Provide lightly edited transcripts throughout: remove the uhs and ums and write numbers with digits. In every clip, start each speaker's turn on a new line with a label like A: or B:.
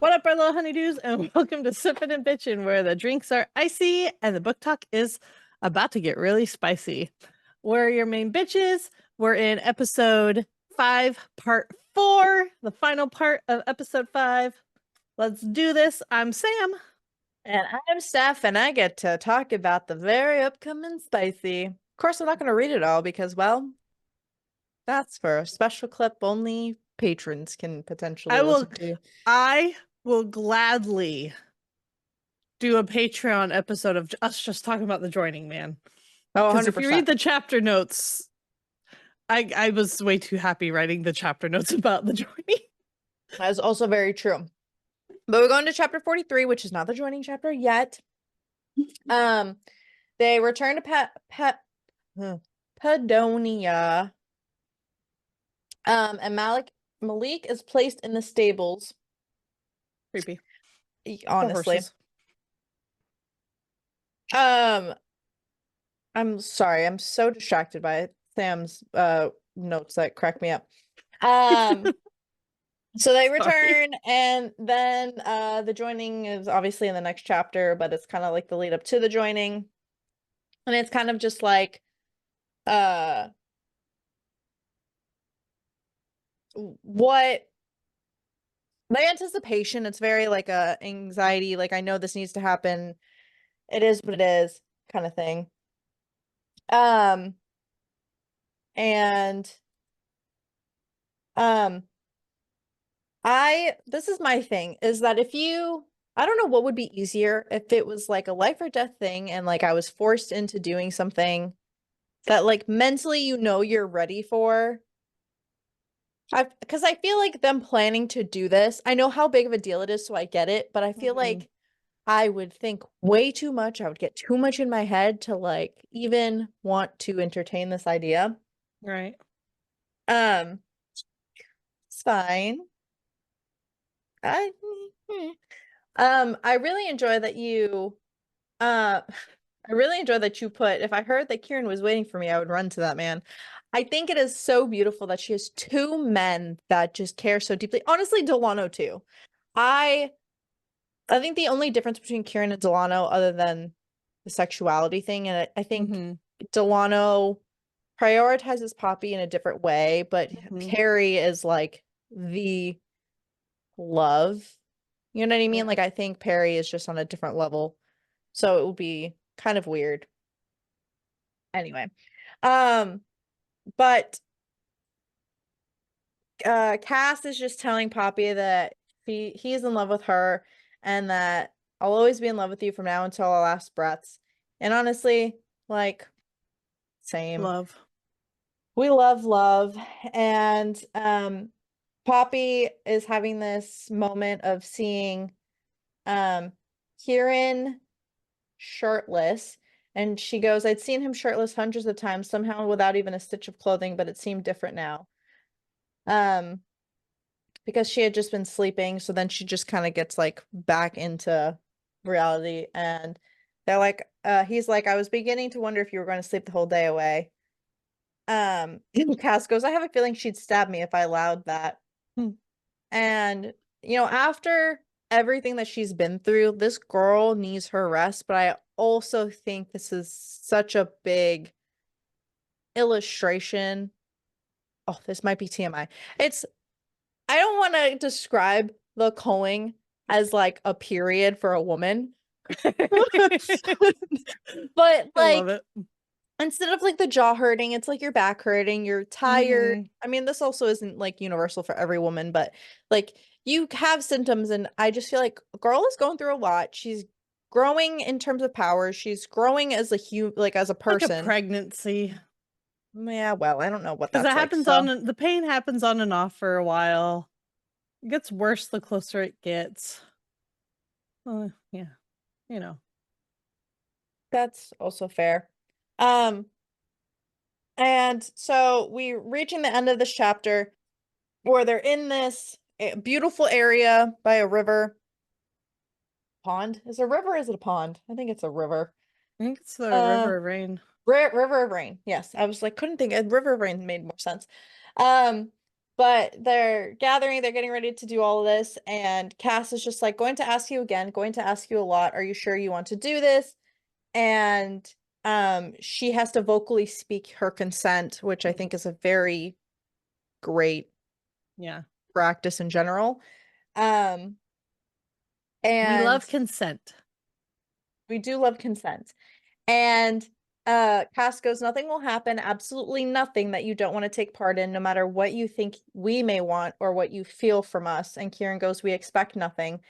A: What up, our little honeydews, and welcome to Sippin N Bitchin, where the drinks are icy and the book talk is about to get really spicy. We're your main bitches. We're in episode 5, part 4, the final part of episode 5. Let's do this. I'm Sam.
B: And I'm Steph, and I get to talk about the very upcoming spicy. Of course, I'm not going to read it all because, well, that's for a special clip only patrons can potentially listen to.
A: I will gladly do a Patreon episode of us just talking about the joining, man.
B: Oh,
A: Because if
B: 100%.
A: you read the chapter notes, I was way too happy writing the chapter notes about the joining.
B: That is also very true. But we're going to chapter 43, which is not the joining chapter yet. They return to Padonia. And Malik is placed in the stables.
A: Creepy.
B: Honestly. I'm sorry, I'm so distracted by Sam's notes that crack me up. So they return, and then the joining is obviously in the next chapter, but it's kind of like the lead up to the joining. And it's kind of just like what the anticipation, it's very like a anxiety, like I know this needs to happen. It is what it is kind of thing. And this is my thing, is that I don't know what would be easier if it was like a life or death thing and like I was forced into doing something that like mentally you're ready for. Because I feel like them planning to do this, I know how big of a deal it is, so I get it, but I feel like I would think way too much. I would get too much in my head to like even want to entertain this idea.
A: Right.
B: It's fine. I really enjoy that you I really enjoy that you put, if I heard that Kieran was waiting for me, I would run to that man. I think it is so beautiful that she has two men that just care so deeply. Honestly, Delano too. I think the only difference between Kieran and Delano, other than the sexuality thing, and I think Delano prioritizes Poppy in a different way, but Perry is like the love. You know what I mean?
A: Yeah.
B: Like I think Perry is just on a different level. So it would be kind of weird. Anyway. But Cass is just telling Poppy that he's in love with her and that I'll always be in love with you from now until our last breaths. And honestly, like, same.
A: Love.
B: We love. And Poppy is having this moment of seeing Kieran shirtless, and she goes, I'd seen him shirtless hundreds of times, somehow without even a stitch of clothing, but it seemed different now. Because she had just been sleeping, so then she just kind of gets like back into reality, and they're like, he's like, I was beginning to wonder if you were going to sleep the whole day away. Cass goes, I have a feeling she'd stab me if I allowed that. And after everything that she's been through, this girl needs her rest, but I also think this is such a big illustration. Oh, this might be TMI. I don't want to describe the culling as like a period for a woman. But like instead of like the jaw hurting, it's like your back hurting, you're tired. I mean, this also isn't like universal for every woman, but like you have symptoms, and I just feel like a girl is going through a lot. She's growing in terms of power. She's growing as as a person.
A: Like a pregnancy.
B: Yeah, well, I don't know what that's
A: Because it
B: like.
A: happens the pain happens on and off for a while. It gets worse the closer it gets. Yeah,
B: That's also fair. And so we're reaching the end of this chapter where they're in this beautiful area by a river. Pond? Is it a river or is it a pond? I think it's a river.
A: I think it's the River of Rain.
B: River of Rain. Yes. I was like, couldn't think. River of Rain made more sense. But they're gathering, they're getting ready to do all of this, and Cass is just like, going to ask you again, going to ask you a lot. Are you sure you want to do this? And she has to vocally speak her consent, which I think is a very great
A: Yeah.
B: practice in general. Um,
A: We
B: and
A: love consent.
B: we do love consent. And Cass goes, nothing will happen, absolutely nothing that you don't want to take part in, no matter what you think we may want or what you feel from us. And Kieran goes, we expect nothing.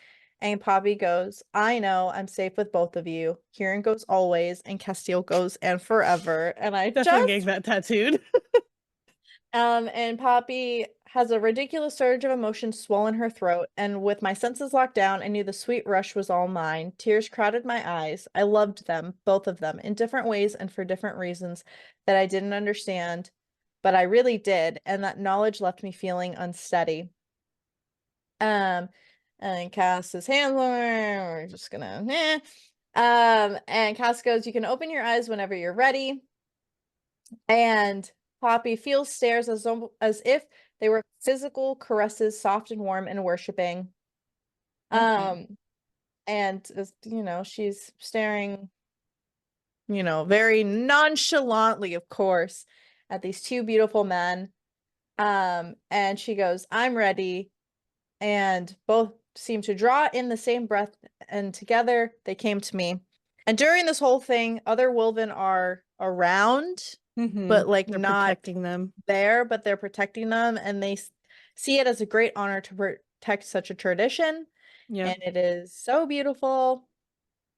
B: And Poppy goes, I know, I'm safe with both of you. Kieran goes, always, and Castile goes, and forever. And I
A: Definitely getting
B: just
A: that tattooed.
B: and Poppy has a ridiculous surge of emotion swell in her throat, and with my senses locked down, I knew the sweet rush was all mine. Tears crowded my eyes. I loved them, both of them, in different ways and for different reasons that I didn't understand, but I really did, and that knowledge left me feeling unsteady. Um, and Cass's hands we're just gonna and Cass goes, you can open your eyes whenever you're ready. And Poppy feels stares as if they were physical caresses, soft and warm and worshiping.
A: Mhm.
B: And she's staring, very nonchalantly, of course, at these two beautiful men. And she goes, I'm ready. And both seem to draw in the same breath, and together they came to me. And during this whole thing, other Wolven are around, but like
A: They're
B: not
A: protecting them.
B: there, but they're protecting them, and they see it as a great honor to protect such a tradition,
A: Yeah.
B: and it is so beautiful.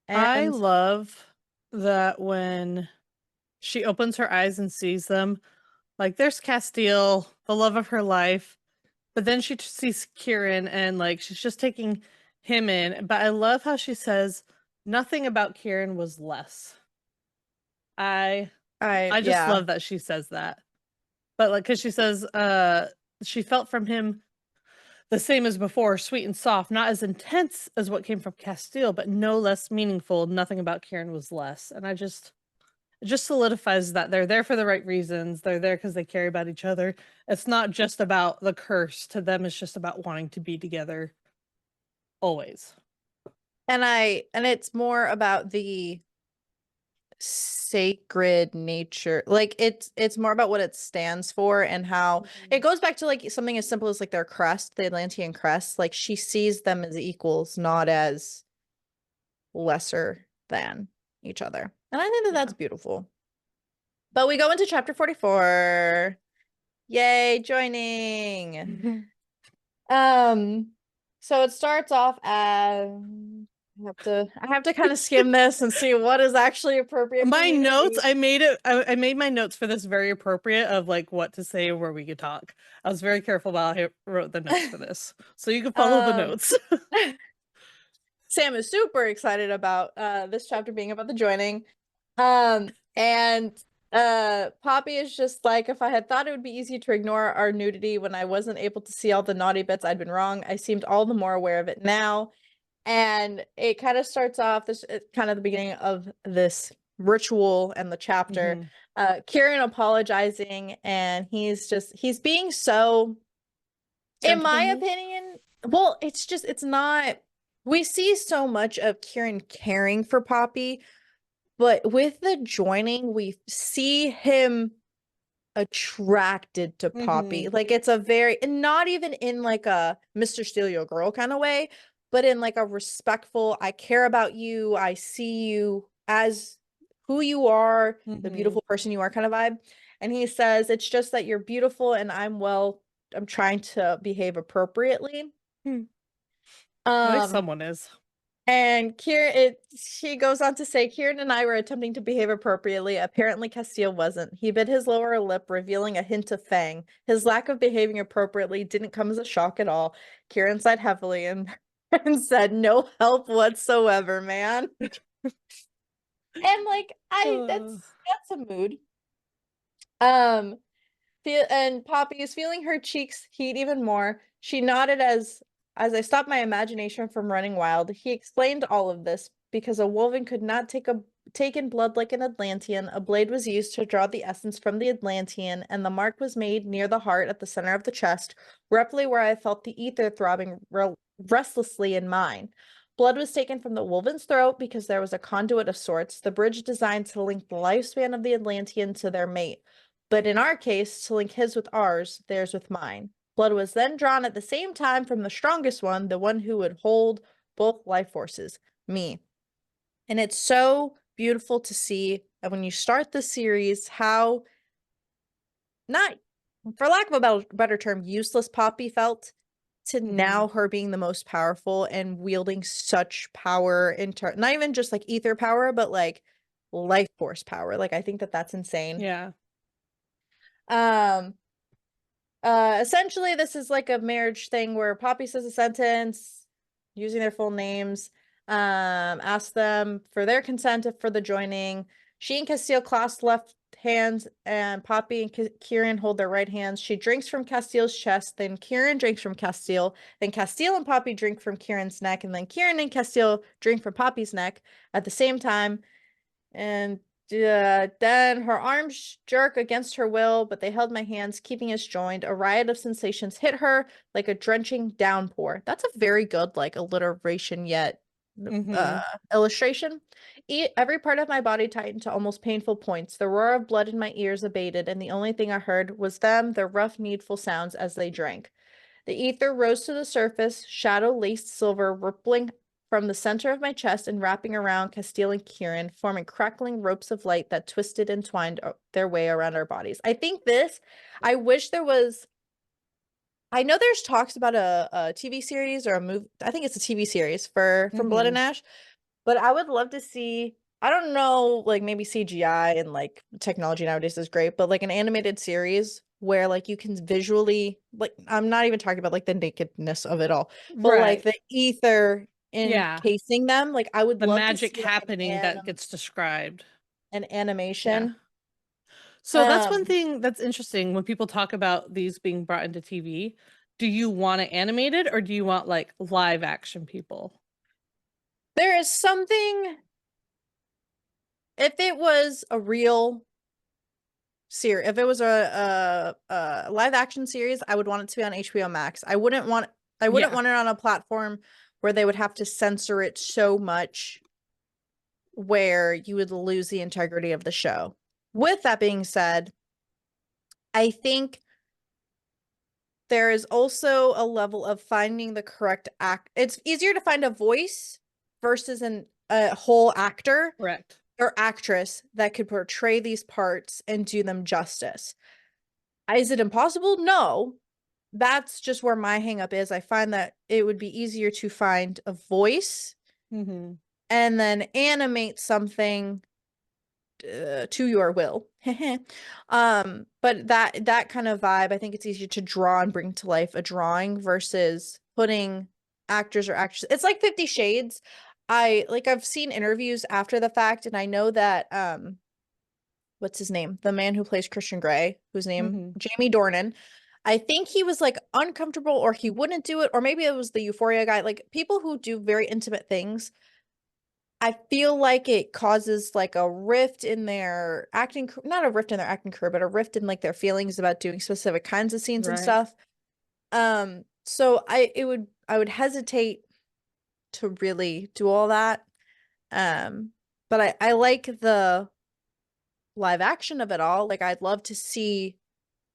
A: I
B: And
A: love that when she opens her eyes and sees them, like there's Castile, the love of her life, but then she sees Kieran and like she's just taking him in. But I love how she says nothing about Kieran was less. I I just
B: yeah.
A: love that she says that. But like cuz she says she felt from him the same as before, sweet and soft, not as intense as what came from Castile, but no less meaningful. Nothing about Kieran was less. And it just solidifies that they're there for the right reasons. They're there because they care about each other. It's not just about the curse. To them, it's just about wanting to be together always.
B: And it's more about the sacred nature, like it's more about what it stands for, and how it goes back to like something as simple as like their crest, the Atlantean crest. Like she sees them as equals, not as lesser than each other, and I think that
A: Yeah.
B: that's beautiful. But we go into chapter 44. Yay, joining. So it starts off as I have to kind of skim this and see what is actually appropriate for
A: My
B: me to
A: notes,
B: read.
A: I made my notes for this very appropriate of like what to say where we could talk. I was very careful while I wrote the notes for this. So you can follow the
B: Um,
A: notes.
B: Sam is super excited about this chapter being about the joining. And Poppy is just like, if I had thought it would be easy to ignore our nudity when I wasn't able to see all the naughty bits, I'd been wrong. I seemed all the more aware of it now. And it kind of starts off this kind of the beginning of this ritual and the chapter.
A: Mhm.
B: Kieran apologizing, and he's being so, in my
A: Sentimental.
B: opinion, well, it's not, we see so much of Kieran caring for Poppy, but with the joining, we see him attracted to Poppy.
A: Mhm.
B: Like it's a very, and not even in like a Mr. Steal Your Girl kind of way, but in like a respectful, I care about you, I see you as who you are, the
A: Mhm.
B: beautiful person you are kind of vibe. And he says, it's just that you're beautiful and I'm trying to behave appropriately.
A: Hmm. At least
B: Um,
A: someone is.
B: and she goes on to say, Kieran and I were attempting to behave appropriately. Apparently, Castile wasn't. He bit his lower lip, revealing a hint of fang. His lack of behaving appropriately didn't come as a shock at all. Kieran sighed heavily and, and said, no help whatsoever, man. And like,
A: Uh,
B: that's a mood. Um, and Poppy is feeling her cheeks heat even more. She nodded as I stopped my imagination from running wild. He explained all of this because a woven could not taken blood like an Atlantean, a blade was used to draw the essence from the Atlantean, and the mark was made near the heart at the center of the chest, roughly where I felt the ether throbbing restlessly in mine. Blood was taken from the woven's throat because there was a conduit of sorts, the bridge designed to link the lifespan of the Atlantean to their mate, but in our case, to link his with ours, theirs with mine. Blood was then drawn at the same time from the strongest one, the one who would hold both life forces, me. And it's so beautiful to see that when you start the series, how not, for lack of a better term, useless Poppy felt to now her being the most powerful and wielding such power not even just like ether power, but like life force power. Like I think that that's insane.
A: Yeah.
B: Essentially this is like a marriage thing where Poppy says a sentence using their full names, ask them for their consent for the joining. She and Castile clasp left hands, and Poppy and Kieran hold their right hands. She drinks from Castile's chest, then Kieran drinks from Castile, then Castile and Poppy drink from Kieran's neck, and then Kieran and Castile drink from Poppy's neck at the same time. And then her arms jerk against her will, but they held my hands, keeping us joined. A riot of sensations hit her like a drenching downpour. That's a very good, like, alliteration yet illustration. Every part of my body tightened to almost painful points. The roar of blood in my ears abated, and the only thing I heard was them, their rough, needful sounds as they drank. The ether rose to the surface, shadow-laced silver rippling from the center of my chest and wrapping around Castile and Kieran, forming crackling ropes of light that twisted and twined their way around our bodies. I wish there was, I know there's talks about a TV series or a movie, I think it's a TV series from Blood and Ash, but I would love to see, I don't know, like maybe CGI and like technology nowadays is great, but like an animated series where like you can visually, like, I'm not even talking about like the nakedness of it all, but like the ether
A: Yeah.
B: encasing them. Like I would
A: The
B: love to
A: magic
B: see like
A: happening that gets described.
B: an
A: Yeah.
B: animation.
A: So that's one thing that's interesting when people talk about these being brought into TV. Do you want it animated or do you want like live action people?
B: There is something, if it was a real series, if it was a live action series, I would want it to be on HBO Max. I wouldn't want it on a platform where they would have to censor it so much where you would lose the integrity of the show. With that being said, I think there is also a level of finding the correct act. It's easier to find a voice versus a whole actor
A: Correct.
B: or actress that could portray these parts and do them justice. Is it impossible? No. That's just where my hangup is. I find that it would be easier to find a voice and then animate something to your will. But that kind of vibe, I think it's easier to draw and bring to life a drawing versus putting actors or actresses. It's like 50 Shades. I've seen interviews after the fact, and I know that what's his name? The man who plays Christian Grey, whose name Jamie Dornan. I think he was like uncomfortable or he wouldn't do it, or maybe it was the Euphoria guy. Like people who do very intimate things, I feel like it causes like a rift in their acting, not a rift in their acting career, but a rift in like their feelings about doing specific kinds of scenes and stuff. So I would hesitate to really do all that. But I like the live action of it all. Like I'd love to see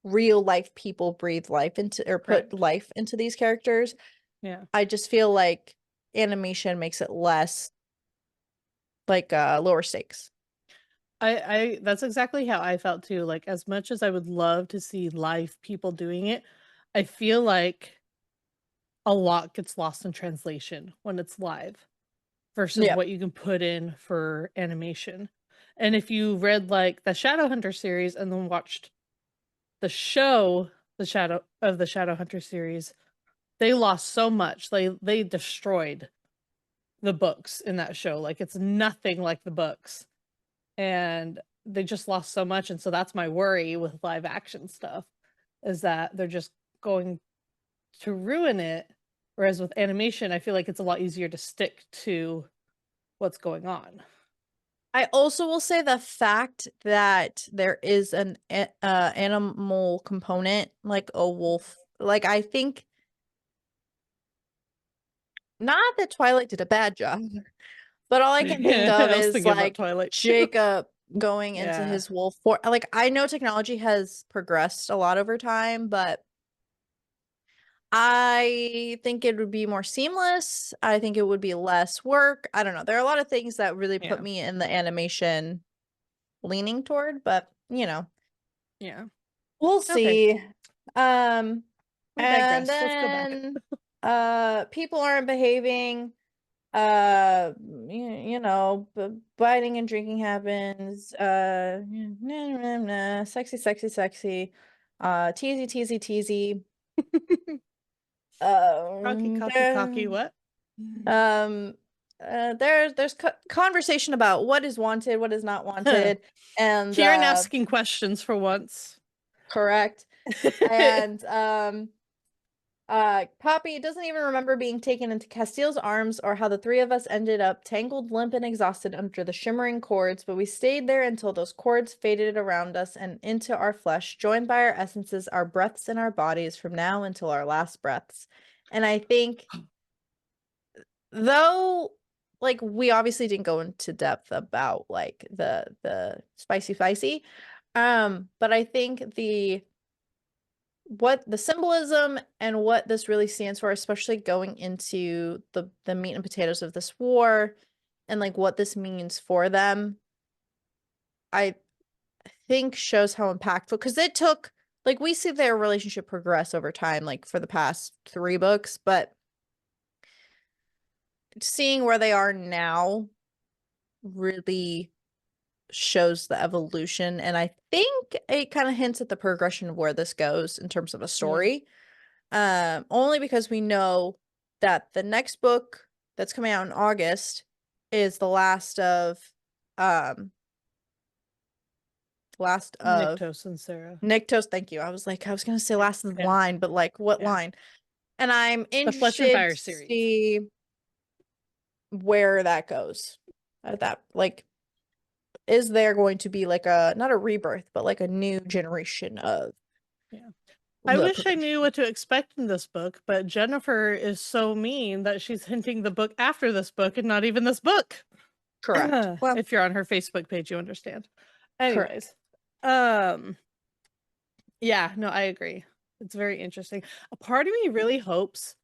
B: real life people breathe life into or put life into these characters.
A: Yeah.
B: I just feel like animation makes it less like lower stakes.
A: I that's exactly how I felt too. Like as much as I would love to see live people doing it, I feel like a lot gets lost in translation when it's live versus what you can put in for animation. And if you read like the Shadowhunter series and then watched the show, the Shadowhunter series, they lost so much. They destroyed the books in that show. Like it's nothing like the books. And they just lost so much. And so that's my worry with live action stuff, is that they're just going to ruin it. Whereas with animation, I feel like it's a lot easier to stick to what's going on.
B: I also will say the fact that there is an animal component, like a wolf. Like, I think not that Twilight did a bad job, but all I can think of
A: I was
B: is
A: thinking about
B: like
A: Twilight too.
B: Jacob going into
A: Yeah.
B: his wolf for like I know technology has progressed a lot over time, but I think it would be more seamless. I think it would be less work. I don't know. There are a lot of things that really put
A: Yeah.
B: me in the animation leaning toward, but
A: Yeah.
B: we'll
A: Okay.
B: see. Um,
A: We
B: and
A: digress. Let's go back.
B: then people aren't behaving. Biting and drinking happens. Sexy, sexy, sexy. Teasy, teasy, teasy.
A: Cocky, cocky, cocky,
B: There,
A: what?
B: um, there's co conversation about what is wanted, what is not wanted, and
A: Kieran asking questions for once.
B: correct. And Poppy doesn't even remember being taken into Castile's arms or how the three of us ended up tangled, limp, and exhausted under the shimmering cords, but we stayed there until those cords faded around us and into our flesh, joined by our essences, our breaths, and our bodies from now until our last breaths. And I think, though, like we obviously didn't go into depth about like the spicy, but I think what the symbolism and what this really stands for, especially going into the meat and potatoes of this war and like what this means for them, I think shows how impactful because it took like we see their relationship progress over time, like for the past 3 books, but seeing where they are now really shows the evolution. And I think it kind of hints at the progression of where this goes in terms of a
A: Yeah.
B: story. Only because we know that the next book that's coming out in August is the last of
A: Nyctos and Sarah.
B: Nyctos. Thank you. I was gonna say last of the
A: Yeah.
B: line, but like what
A: Yeah.
B: line? And I'm
A: The Flesh and
B: interested
A: Fire
B: to
A: series.
B: see where that goes. That like is there going to be like a not a rebirth, but like a new generation of
A: Yeah. I
B: the
A: wish I
B: profession?
A: knew what to expect in this book, but Jennifer is so mean that she's hinting the book after this book and not even this book.
B: Correct. Well,
A: If you're on her Facebook page, you understand.
B: correct.
A: Anyways, yeah, no, I agree. It's very interesting. A part of me really hopes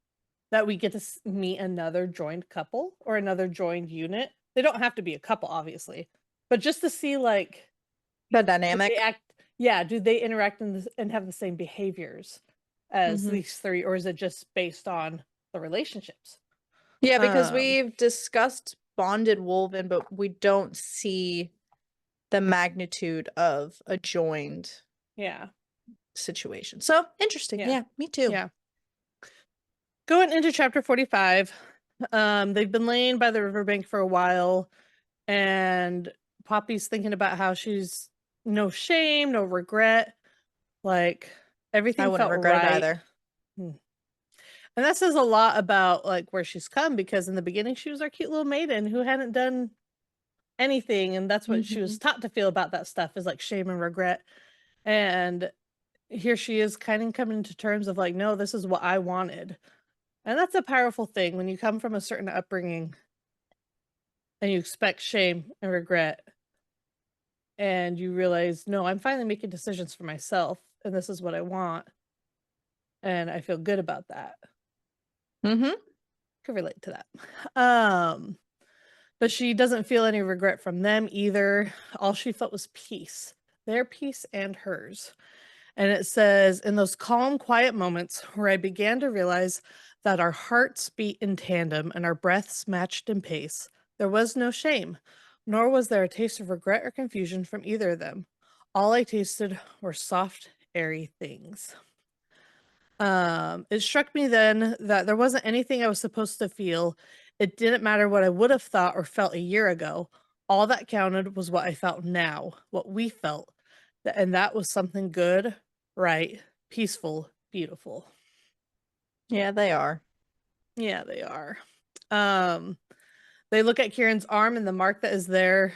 A: that we get to meet another joined couple or another joined unit. They don't have to be a couple, obviously, but just to see like
B: The
A: do they
B: dynamic.
A: act. Yeah, do they interact in this and have the same behaviors as
B: Hmm.
A: these three, or is it just based on the relationships?
B: Yeah, because
A: Um,
B: we've discussed bonded woven, but we don't see the magnitude of a joined
A: yeah,
B: situation. So interesting.
A: yeah,
B: Yeah, me too.
A: yeah. Going into chapter 45, they've been laying by the riverbank for a while, and Poppy's thinking about how she's no shame, no regret, like
B: I
A: everything
B: wouldn't
A: felt
B: regret it
A: right.
B: either.
A: Hmm. And that says a lot about like where she's come, because in the beginning she was our cute little maiden who hadn't done anything, and that's what she
B: Hmm.
A: was taught to feel about that stuff, is like shame and regret. And here she is kind of coming to terms of like, no, this is what I wanted. And that's a powerful thing when you come from a certain upbringing and you expect shame and regret, and you realize, no, I'm finally making decisions for myself and this is what I want, and I feel good about that.
B: Hmm.
A: Could relate to that. But she doesn't feel any regret from them either. All she felt was peace, their peace and hers. And it says, in those calm, quiet moments where I began to realize that our hearts beat in tandem and our breaths matched in pace, there was no shame, nor was there a taste of regret or confusion from either of them. All I tasted were soft, airy things. It struck me then that there wasn't anything I was supposed to feel. It didn't matter what I would have thought or felt a year ago. All that counted was what I felt now, what we felt. And that was something good, right, peaceful, beautiful.
B: Yeah, they are.
A: Yeah, they are. Um, they look at Kieran's arm and the mark that is there,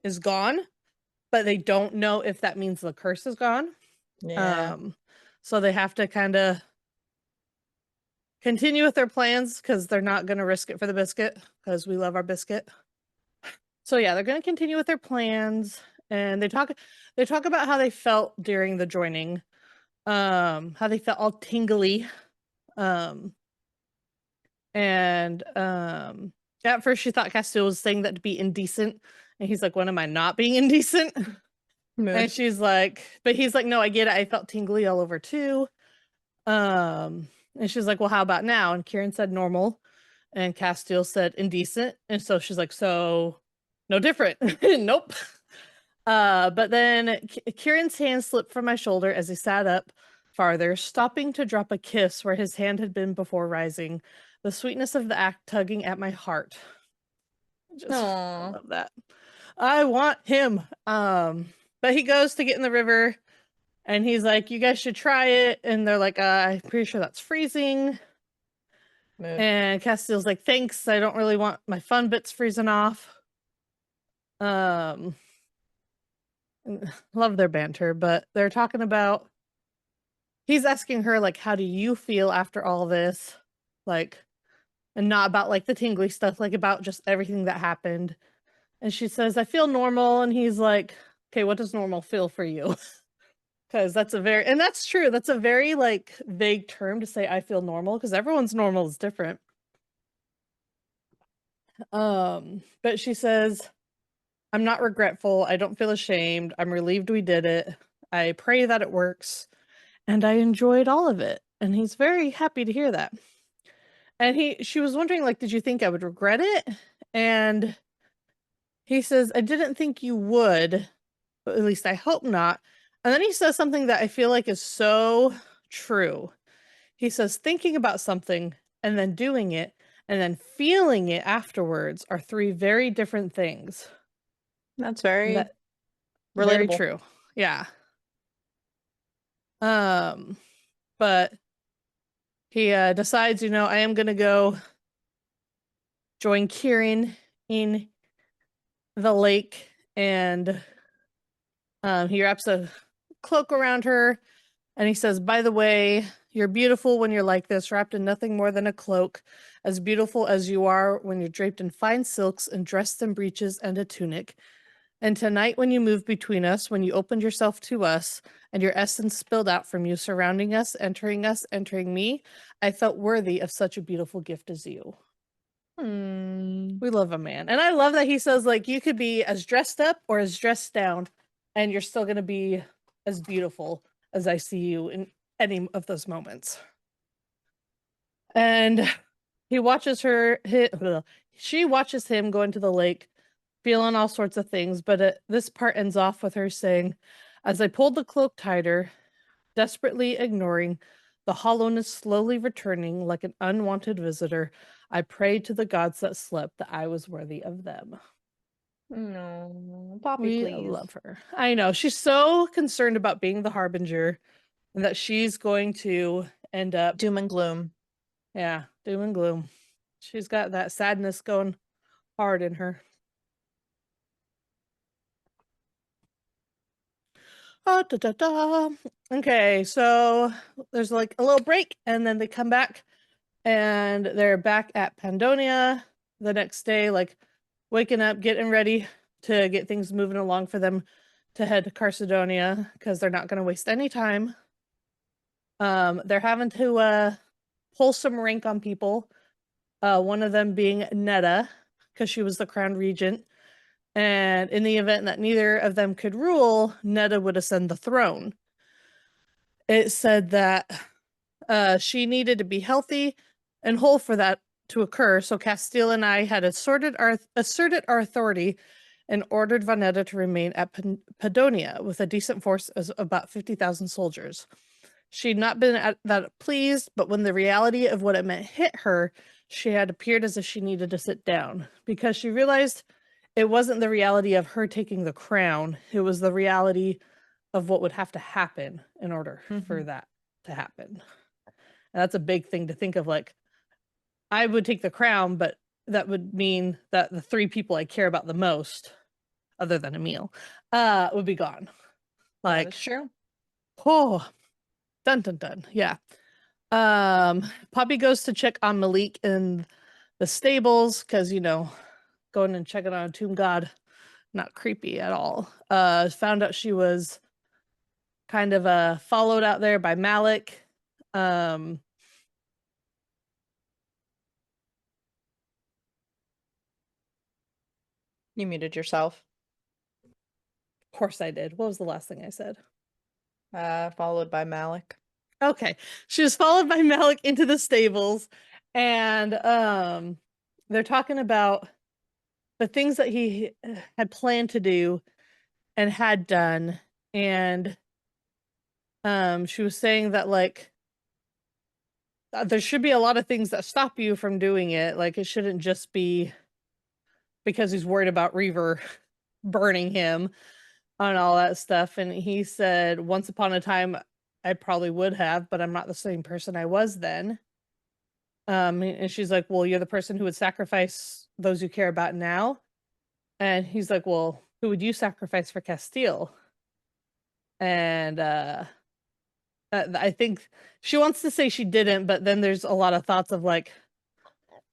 A: is gone, but they don't know if that means the curse is gone.
B: Yeah.
A: So they have to kind of continue with their plans because they're not going to risk it for the biscuit because we love our biscuit. So yeah, they're going to continue with their plans, and they talk about how they felt during the joining, how they felt all tingly, and at first she thought Castile was saying that to be indecent, and he's like, "When am I not being indecent?"
B: Mood.
A: And she's like, but he's like, "No, I get it. I felt tingly all over too." And she's like, "Well, how about now?" And Kieran said normal, and Castile said indecent, and so she's like, "So no different." Nope. But then Kieran's hand slipped from my shoulder as he sat up farther, stopping to drop a kiss where his hand had been before rising, the sweetness of the act tugging at my heart. I
B: Aww.
A: love that. I want him. But he goes to get in the river, and he's like, "You guys should try it." And they're like, "I'm pretty sure that's freezing."
B: Mood.
A: And Castile's like, "Thanks. I don't really want my fun bits freezing off." Um, love their banter, but they're talking about, he's asking her, like, "How do you feel after all this?" Like, and not about like the tingly stuff, like about just everything that happened. And she says, "I feel normal." And he's like, "Okay, what does normal feel for you?" Because that's a very, and that's true. That's a very like vague term to say I feel normal, because everyone's normal is different. But she says, "I'm not regretful. I don't feel ashamed. I'm relieved we did it. I pray that it works. And I enjoyed all of it." And he's very happy to hear that. And she was wondering, like, "Did you think I would regret it?" And he says, "I didn't think you would, but at least I hope not." And then he says something that I feel like is so true. He says, "Thinking about something and then doing it and then feeling it afterwards are three very different things."
B: That's
A: And
B: very
A: that very
B: relatable.
A: true. Yeah. Um, but he decides, I am gonna go join Kieran in the lake, and he wraps a cloak around her, and he says, "By the way, you're beautiful when you're like this, wrapped in nothing more than a cloak, as beautiful as you are when you're draped in fine silks and dressed in breeches and a tunic. And tonight, when you moved between us, when you opened yourself to us, and your essence spilled out from you, surrounding us, entering me, I felt worthy of such a beautiful gift as you."
B: Hmm.
A: We love a man. And I love that he says, like, you could be as dressed up or as dressed down, and you're still going to be as beautiful as I see you in any of those moments. And he watches her, she watches him go into the lake, feeling all sorts of things. But this part ends off with her saying, "As I pulled the cloak tighter, desperately ignoring the hollowness slowly returning like an unwanted visitor, I prayed to the gods that slept that I was worthy of them."
B: No, Poppy,
A: We
B: please.
A: love her. I know. She's so concerned about being the harbinger, and that she's going to end up,
B: Doom and gloom.
A: yeah, doom and gloom. She's got that sadness going hard in her. Ah, da, da, da. Okay, so there's like a little break, and then they come back, and they're back at Pandonia the next day, like waking up, getting ready to get things moving along for them to head to Carcedonia, because they're not going to waste any time. They're having to pull some rank on people. One of them being Netta, because she was the crown regent. And in the event that neither of them could rule, Netta would ascend the throne. It said that she needed to be healthy and whole for that to occur. So Castile and I had asserted our authority and ordered Vanetta to remain at Padonia with a decent force of about 50,000 soldiers. She'd not been that pleased, but when the reality of what it meant hit her, she had appeared as if she needed to sit down, because she realized it wasn't the reality of her taking the crown. It was the reality of what would have to happen in order for that to happen. And that's a big thing to think of. Like, I would take the crown, but that would mean that the three people I care about the most other than a meal, would be gone.
B: That is
A: Like,
B: true.
A: oh, dun dun dun. Yeah. Poppy goes to check on Malik in the stables because, going and checking on a tomb god, not creepy at all. Found out she was kind of followed out there by Malik. Um,
B: You muted yourself.
A: of course I did. What was the last thing I said?
B: Followed by Malik.
A: Okay. She was followed by Malik into the stables, and they're talking about the things that he had planned to do and had done, and she was saying that, like, there should be a lot of things that stop you from doing it. Like, it shouldn't just be because he's worried about Reaver burning him on all that stuff. And he said, once upon a time, I probably would have, but I'm not the same person I was then. And she's like, well, you're the person who would sacrifice those you care about now. And he's like, well, who would you sacrifice for Castile? And I think she wants to say she didn't, but then there's a lot of thoughts of like,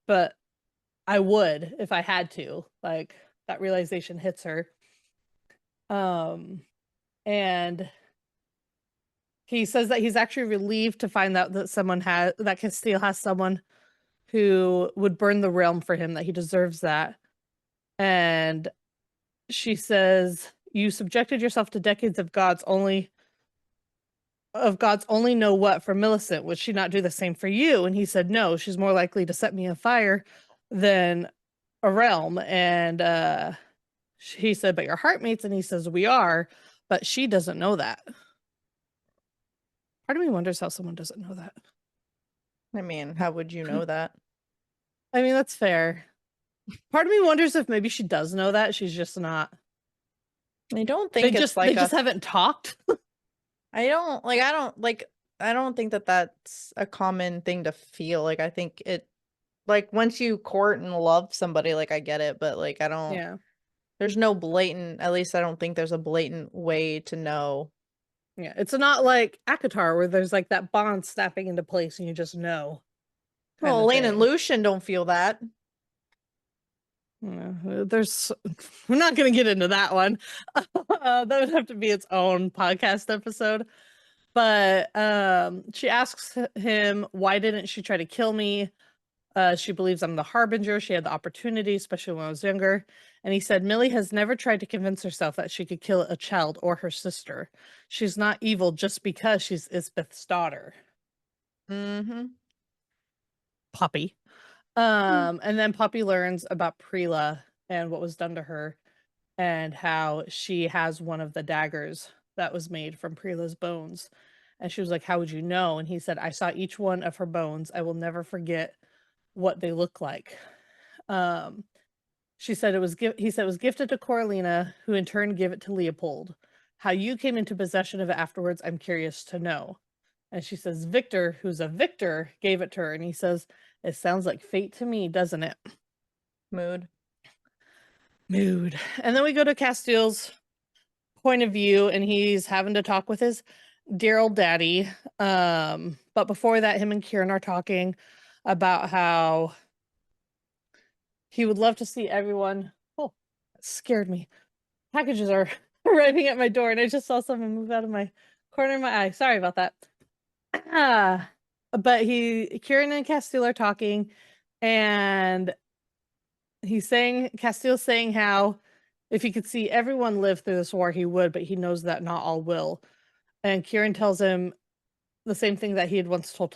A: but I would if I had to. Like, that realization hits her. And he says that he's actually relieved to find out that Castile has someone who would burn the realm for him, that he deserves that. And she says, you subjected yourself to decades of God's only know what for Millicent. Would she not do the same for you? And he said, no, she's more likely to set me on fire than a realm. And he said, but your heartmates, and he says, we are, but she doesn't know that. Part of me wonders how someone doesn't know that.
B: I mean, how would you know that?
A: I mean, that's fair. Part of me wonders if maybe she does know that. She's just not.
B: I don't think
A: they just haven't talked.
B: I don't think that that's a common thing to feel. Like, I think it, like, once you court and love somebody, like, I get it, but like, I don't,
A: Yeah.
B: there's no blatant, at least I don't think there's a blatant way to know.
A: Yeah. It's not like Akatar where there's like that bond snapping into place and you just know.
B: Well, Elaine and Lucian don't feel that.
A: We're not going to get into that one. That would have to be its own podcast episode. But she asks him, why didn't she try to kill me? She believes I'm the harbinger. She had the opportunity, especially when I was younger. And he said, Millie has never tried to convince herself that she could kill a child or her sister. She's not evil just because she's Isbeth's daughter.
B: Mm-hmm.
A: Poppy. And then Poppy learns about Preela and what was done to her, and how she has one of the daggers that was made from Preela's bones. And she was like, how would you know? And he said, I saw each one of her bones. I will never forget what they look like. She said he said it was gifted to Coralina, who in turn gave it to Leopold. How you came into possession of it afterwards, I'm curious to know. And she says, Victor, who's a victor, gave it to her. And he says, it sounds like fate to me, doesn't it?
B: Mood.
A: And then we go to Castile's point of view, and he's having to talk with his dear old daddy. But before that, him and Kieran are talking about how he would love to see everyone. Oh, that scared me. Packages are arriving at my door, and I just saw someone move out of my corner of my eye. Sorry about that. But Kieran and Castile are talking, and Castile's saying how if he could see everyone live through this war, he would, but he knows that not all will. And Kieran tells him the same thing that he had once told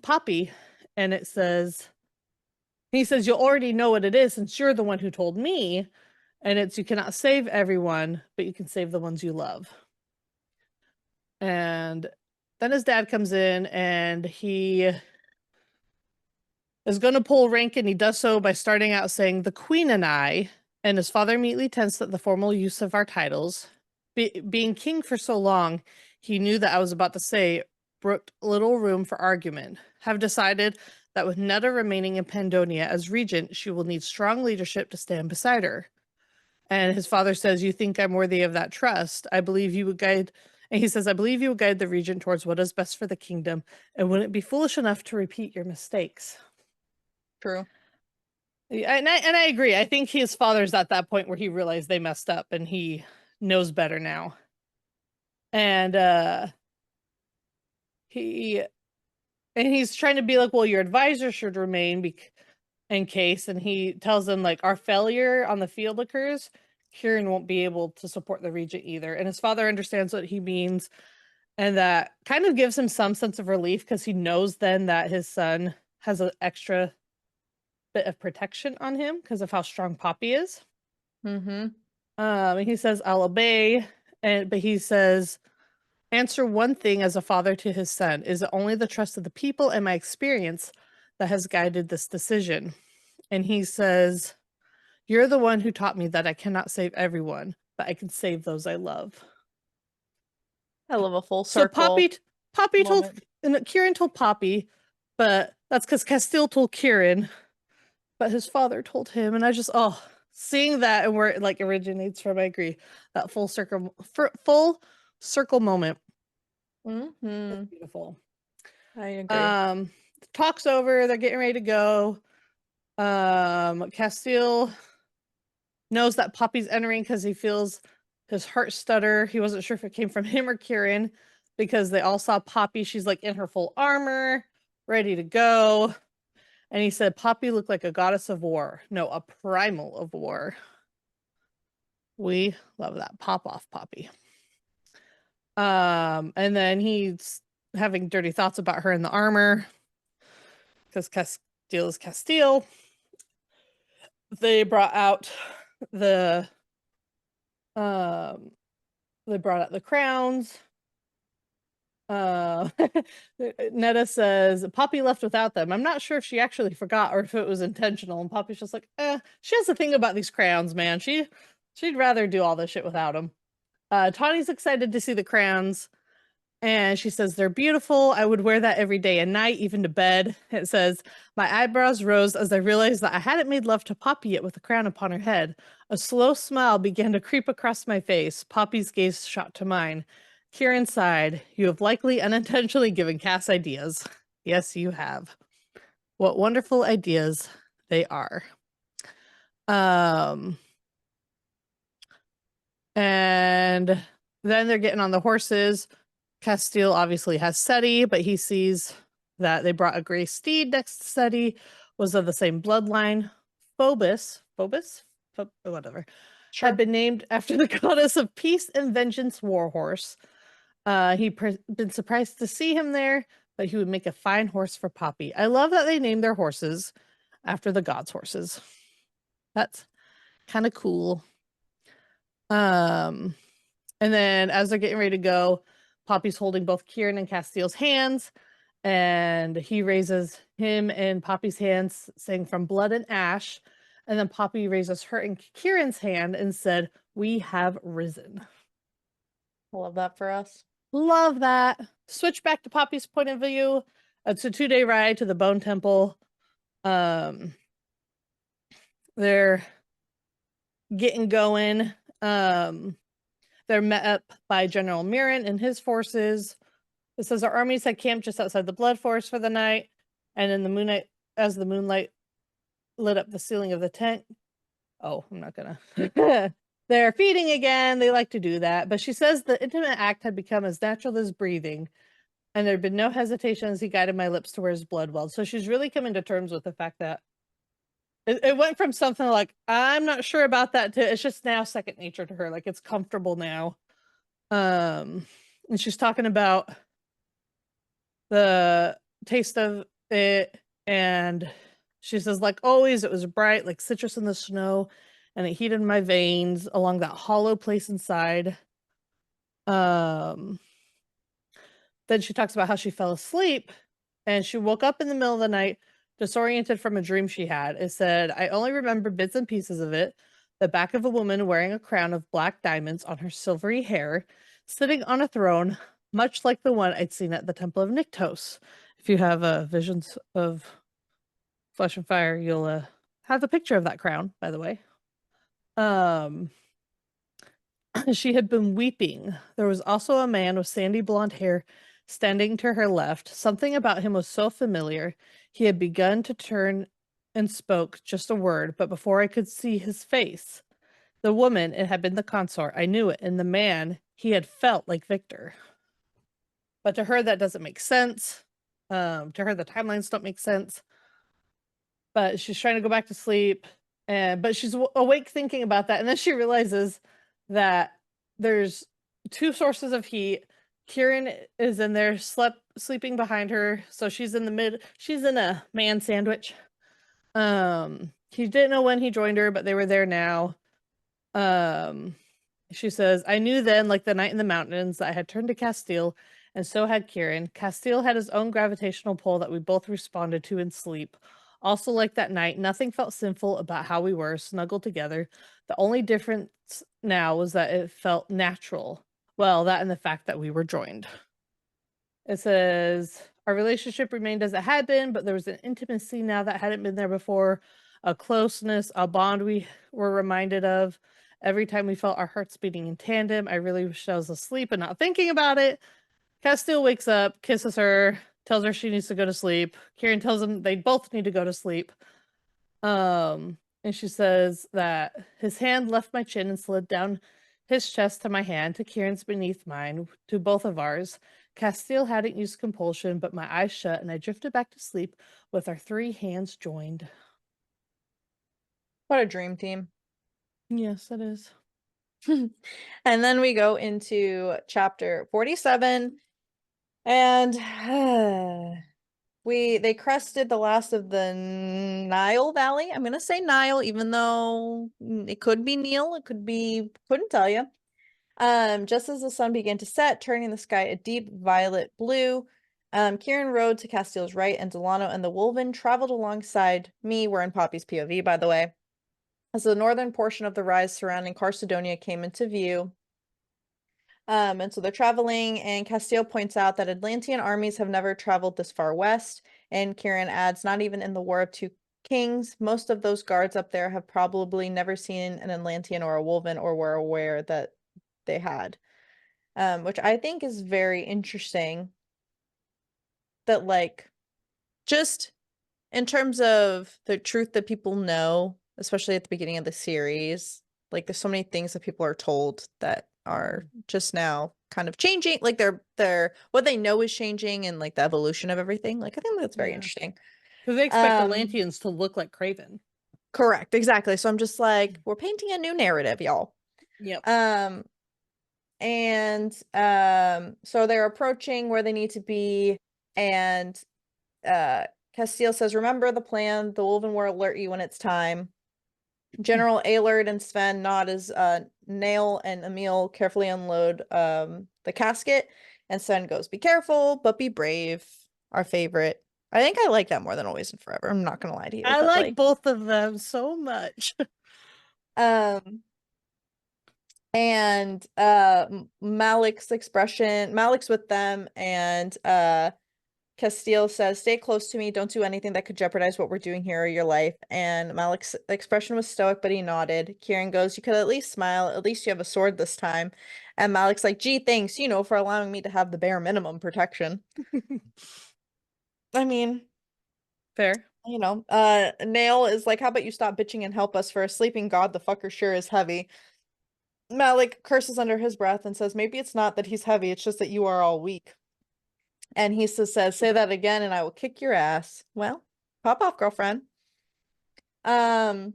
A: Poppy, and he says, you'll already know what it is since you're the one who told me, and it's you cannot save everyone, but you can save the ones you love. And then his dad comes in, and he is going to pull rank, and he does so by starting out saying, the Queen and I, and his father immediately tensed at the formal use of our titles. Being king for so long, he knew that I was about to say brooked little room for argument. Have decided that with Netta remaining in Pandonia as regent, she will need strong leadership to stand beside her. And his father says, "You think I'm worthy of that trust? I believe you would guide." And he says, "I believe you would guide the regent towards what is best for the kingdom, and wouldn't be foolish enough to repeat your mistakes."
B: True.
A: And I agree. I think his father's at that point where he realized they messed up and he knows better now. And he he's trying to be like, "Well, your advisor should remain in case." And he tells them like, "Our failure on the field occurs, Kieran won't be able to support the regent either." And his father understands what he means, and that kind of gives him some sense of relief because he knows then that his son has an extra bit of protection on him because of how strong Poppy is.
B: Mm-hmm.
A: And he says, "I'll obey," but he says, "Answer one thing as a father to his son. Is it only the trust of the people and my experience that has guided this decision?" And he says, "You're the one who taught me that I cannot save everyone, but I can save those I love."
B: I love a full
A: So
B: circle
A: Poppy told,
B: moment.
A: and Kieran told Poppy, but that's because Castile told Kieran, but his father told him. And I just, oh, seeing that and where it like originates from, I agree. That full circle moment. It's
B: Mm-hmm.
A: beautiful.
B: I agree.
A: Um, Talk's over, they're getting ready to go. Castile knows that Poppy's entering because he feels his heart stutter. He wasn't sure if it came from him or Kieran because they all saw Poppy. She's like in her full armor, ready to go. And he said Poppy looked like a goddess of war. No, a primal of war. We love that. Pop off, Poppy. And then he's having dirty thoughts about her in the armor because Castile is Castile. They brought out the um they brought out the crowns. Uh Netta says Poppy left without them. I'm not sure if she actually forgot or if it was intentional. And Poppy's just like, she has a thing about these crowns, man. She'd rather do all this shit without them. Tawny's excited to see the crowns. And she says, "They're beautiful. I would wear that every day and night, even to bed." It says, "My eyebrows rose as I realized that I hadn't made love to Poppy yet with the crown upon her head. A slow smile began to creep across my face. Poppy's gaze shot to mine. Kieran sighed. You have likely unintentionally given Cass ideas." Yes, you have. What wonderful ideas they are. Um, and then they're getting on the horses. Castile obviously has Seti, but he sees that they brought a gray steed next to Seti, was of the same bloodline. Phobos, whatever, had
B: Sure.
A: been named after the goddess of peace and vengeance warhorse. He'd been surprised to see him there, but he would make a fine horse for Poppy. I love that they named their horses after the gods' horses. That's kind of cool. Um, and then as they're getting ready to go, Poppy's holding both Kieran and Castile's hands, and he raises him in Poppy's hands, saying, "From blood and ash." And then Poppy raises her in Kieran's hand and said, "We have risen."
B: I love that for us.
A: Love that. Switch back to Poppy's point of view. It's a 2-day ride to the Bone Temple. Um, they're getting going. They're met up by General Mirren and his forces. It says our armies had camped just outside the Blood Forest for the night, and in the moonlight, as the moonlight lit up the ceiling of the tent. Oh, I'm not gonna. They're feeding again. They like to do that, but she says the intimate act had become as natural as breathing, and there'd been no hesitation as he guided my lips to where his blood welled. So she's really coming to terms with the fact that it went from something like I'm not sure about that to it's just now second nature to her. Like it's comfortable now. And she's talking about the taste of it, and she says, like always, it was bright like citrus in the snow, and it heated my veins along that hollow place inside. Um, then she talks about how she fell asleep and she woke up in the middle of the night, disoriented from a dream she had. It said, "I only remember bits and pieces of it. The back of a woman wearing a crown of black diamonds on her silvery hair, sitting on a throne, much like the one I'd seen at the Temple of Nyctos." If you have visions of Flesh and Fire, you'll have the picture of that crown, by the way. She had been weeping. There was also a man with sandy blonde hair standing to her left. Something about him was so familiar. He had begun to turn and spoke just a word, but before I could see his face, the woman, it had been the consort. I knew it. And the man, he had felt like Victor. But to her, that doesn't make sense. To her, the timelines don't make sense. But she's trying to go back to sleep. But she's awake thinking about that. And then she realizes that there's two sources of heat. Kieran is in there, sleeping behind her. So she's in a man sandwich. He didn't know when he joined her, but they were there now. She says, I knew then, like the night in the mountains, that I had turned to Castile, and so had Kieran. Castile had his own gravitational pull that we both responded to in sleep. Also, like that night, nothing felt sinful about how we were snuggled together. The only difference now was that it felt natural. Well, that and the fact that we were joined. It says, our relationship remained as it had been, but there was an intimacy now that hadn't been there before, a closeness, a bond we were reminded of. Every time we felt our hearts beating in tandem, I really wish I was asleep and not thinking about it. Castile wakes up, kisses her, tells her she needs to go to sleep. Kieran tells him they both need to go to sleep. And she says that his hand left my chin and slid down his chest to my hand, to Kieran's beneath mine, to both of ours. Castile hadn't used compulsion, but my eyes shut and I drifted back to sleep with our three hands joined.
B: What a dream team.
A: Yes, it is.
B: And then we go into chapter 47, and they crested the last of the Nile Valley. I'm gonna say Nile, even though it could be Neil, it could be, couldn't tell you. Just as the sun began to set, turning the sky a deep violet blue, Kieran rode to Castile's right, and Delano and the Wolven traveled alongside me. We're in Poppy's POV, by the way. As the northern portion of the rise surrounding Carcedonia came into view, and so they're traveling, and Castile points out that Atlantean armies have never traveled this far west, and Kieran adds, not even in the War of Two Kings. Most of those guards up there have probably never seen an Atlantean or a Wolven, or were aware that they had. Which I think is very interesting, that like, just in terms of the truth that people know, especially at the beginning of the series, like there's so many things that people are told that are just now kind of changing, like they're what they know is changing, and like the evolution of everything. Like I think that's very interesting.
A: Because they expect Atlanteans to look like Craven.
B: Correct, exactly. So I'm just like, we're painting a new narrative, y'all.
A: Yep.
B: And so they're approaching where they need to be, and Castile says, remember the plan, the Wolven will alert you when it's time. General Aylard and Sven nod as Nail and Emil carefully unload the casket, and Sven goes, be careful, but be brave. Our favorite. I think I like that more than Always and Forever. I'm not gonna lie to you.
A: I like both of them so much.
B: And Malik's with them, and Castile says, stay close to me, don't do anything that could jeopardize what we're doing here or your life. And Malik's expression was stoic, but he nodded. Kieran goes, you could at least smile, at least you have a sword this time. And Malik's like, gee, thanks, for allowing me to have the bare minimum protection. I mean,
A: fair.
B: Nail is like, how about you stop bitching and help us? For a sleeping god, the fucker sure is heavy. Malik curses under his breath and says, maybe it's not that he's heavy, it's just that you are all weak. And he says, say that again and I will kick your ass. Well, pop off, girlfriend. Then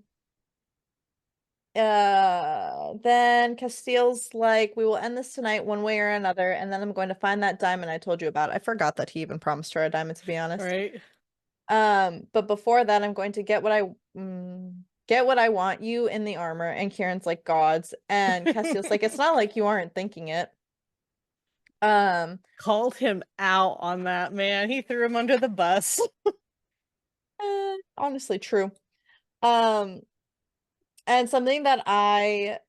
B: Castile's like, we will end this tonight one way or another, and then I'm going to find that diamond I told you about. I forgot that he even promised her a diamond, to be honest.
A: Right.
B: But before that, I'm going to get what I want, you in the armor. And Kieran's like, gods. And Castile's like, it's not like you aren't thinking it.
A: Called him out on that, man. He threw him under the bus.
B: Honestly, true. And something that I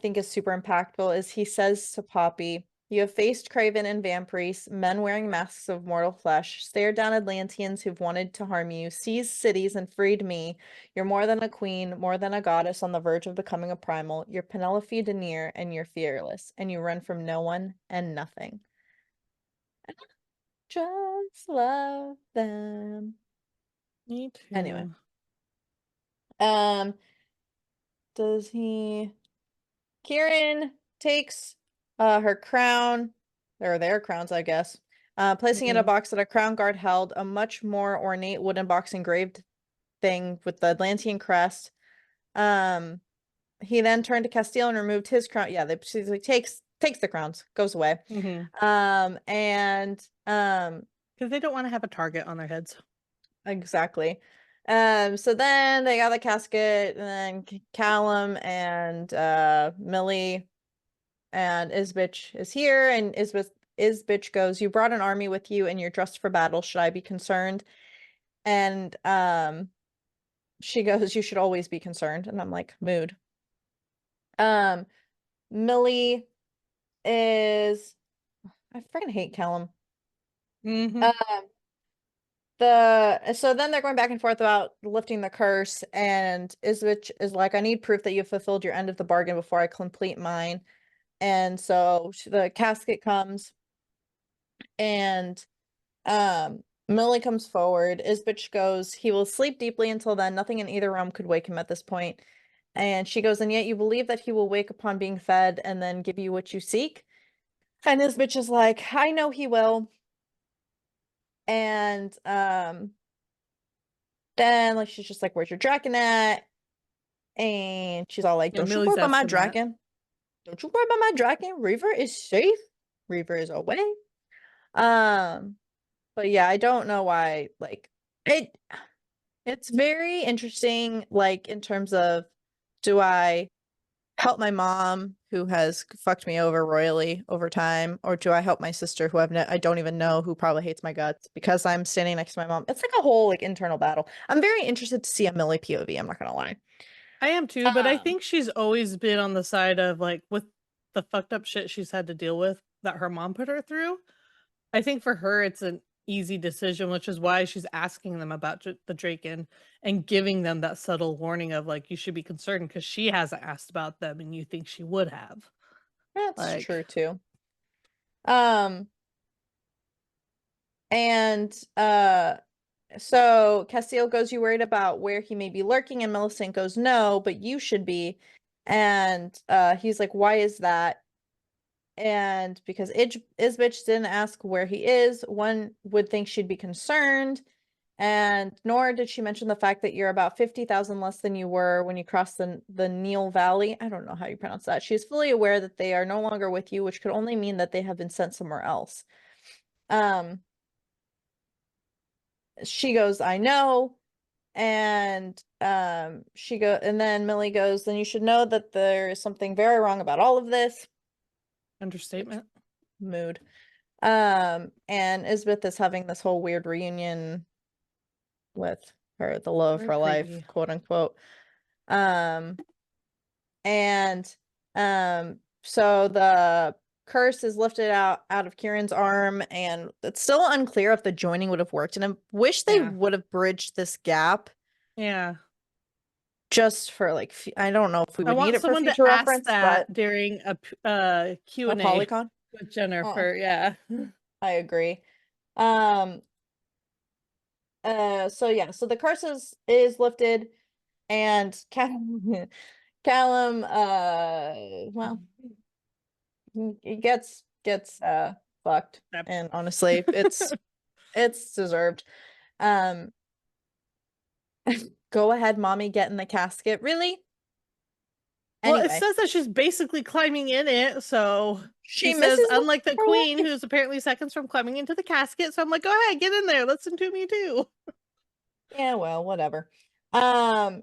B: think is super impactful is he says to Poppy, You have faced Craven and Vampriests, men wearing masks of mortal flesh, stared down Atlanteans who've wanted to harm you, seized cities and freed me. You're more than a queen, more than a goddess on the verge of becoming a primal. You're Penelope Denier, and you're fearless, and you run from no one and nothing. Just love them.
A: Me
B: Anyway,
A: too.
B: um, does he? Kieran takes her crown, or their crowns, I guess, placing it in a
A: Mhm.
B: box that a crown guard held, a much more ornate wooden box engraved thing with the Atlantean crest. Um, he then turned to Castile and removed his crown. Yeah, they she's like takes the crowns, goes away.
A: Mhm.
B: And
A: Because they don't want to have a target on their heads.
B: exactly. So then they got the casket, and then Callum and Millie and Isbitch is here, and Isbitch goes, "You brought an army with you, and you're dressed for battle. Should I be concerned?" And she goes, "You should always be concerned." And I'm like, mood. Um, Millie is, I freaking hate Callum.
A: Hmm.
B: Um, so then they're going back and forth about lifting the curse, and Isbitch is like, "I need proof that you fulfilled your end of the bargain before I complete mine." And so the casket comes, and Millie comes forward. Isbitch goes, "He will sleep deeply until then. Nothing in either realm could wake him at this point." And she goes, "And yet you believe that he will wake upon being fed and then give you what you seek?" And Isbitch is like, "I know he will." And then like she's just like, "Where's your dragon at?" And she's all like,
A: Yeah,
B: "Don't you worry
A: Millie's
B: about my
A: asking that.
B: dragon. Don't you worry about my dragon. Reaver is safe. Reaver is away." Um, but yeah, I don't know why, like it it's very interesting, like in terms of, do I help my mom who has fucked me over royally over time, or do I help my sister who I don't even know, who probably hates my guts because I'm standing next to my mom? It's like a whole like internal battle. I'm very interested to see a Millie POV, I'm not gonna lie.
A: I am too, but I
B: Um,
A: think she's always been on the side of like with the fucked up shit she's had to deal with that her mom put her through. I think for her it's an easy decision, which is why she's asking them about the Draken and giving them that subtle warning of like you should be concerned because she hasn't asked about them and you think she would have.
B: that's
A: Like,
B: true too. Um, and so Castiel goes, "You worried about where he may be lurking?" And Millicent goes, "No, but you should be." And he's like, "Why is that?" And because Isbitch didn't ask where he is, one would think she'd be concerned. And nor did she mention the fact that you're about 50,000 less than you were when you crossed the Neil Valley. I don't know how you pronounce that. She is fully aware that they are no longer with you, which could only mean that they have been sent somewhere else. Um, she goes, "I know." And and then Millie goes, "Then you should know that there is something very wrong about all of this." Which,
A: understatement.
B: mood. And Isbeth is having this whole weird reunion with her, the love of
A: Very
B: her life,
A: creepy.
B: quote unquote. Um, and so the curse is lifted out of Kieran's arm, and it's still unclear if the joining would have worked. And I wish they
A: Yeah.
B: would have bridged this gap
A: Yeah.
B: just for like I don't know if we
A: I
B: would need
A: want
B: it for
A: someone to
B: future
A: ask
B: reference, but
A: that during a
B: a
A: Q&A
B: polycon.
A: with
B: Uh,
A: Jennifer. Yeah.
B: I agree. Um, so yeah, so the curse is lifted, and Callum, well, he gets fucked,
A: Yep.
B: and honestly, it's deserved. Um, go ahead, mommy, get in the casket. Really?
A: Well, it
B: Anyway,
A: says that she's basically climbing in it. So he
B: she
A: says,
B: misses
A: unlike the
B: her
A: queen,
B: life.
A: who's apparently seconds from climbing into the casket. So I'm like, go ahead, get in there. Listen to me too.
B: Yeah, well, whatever.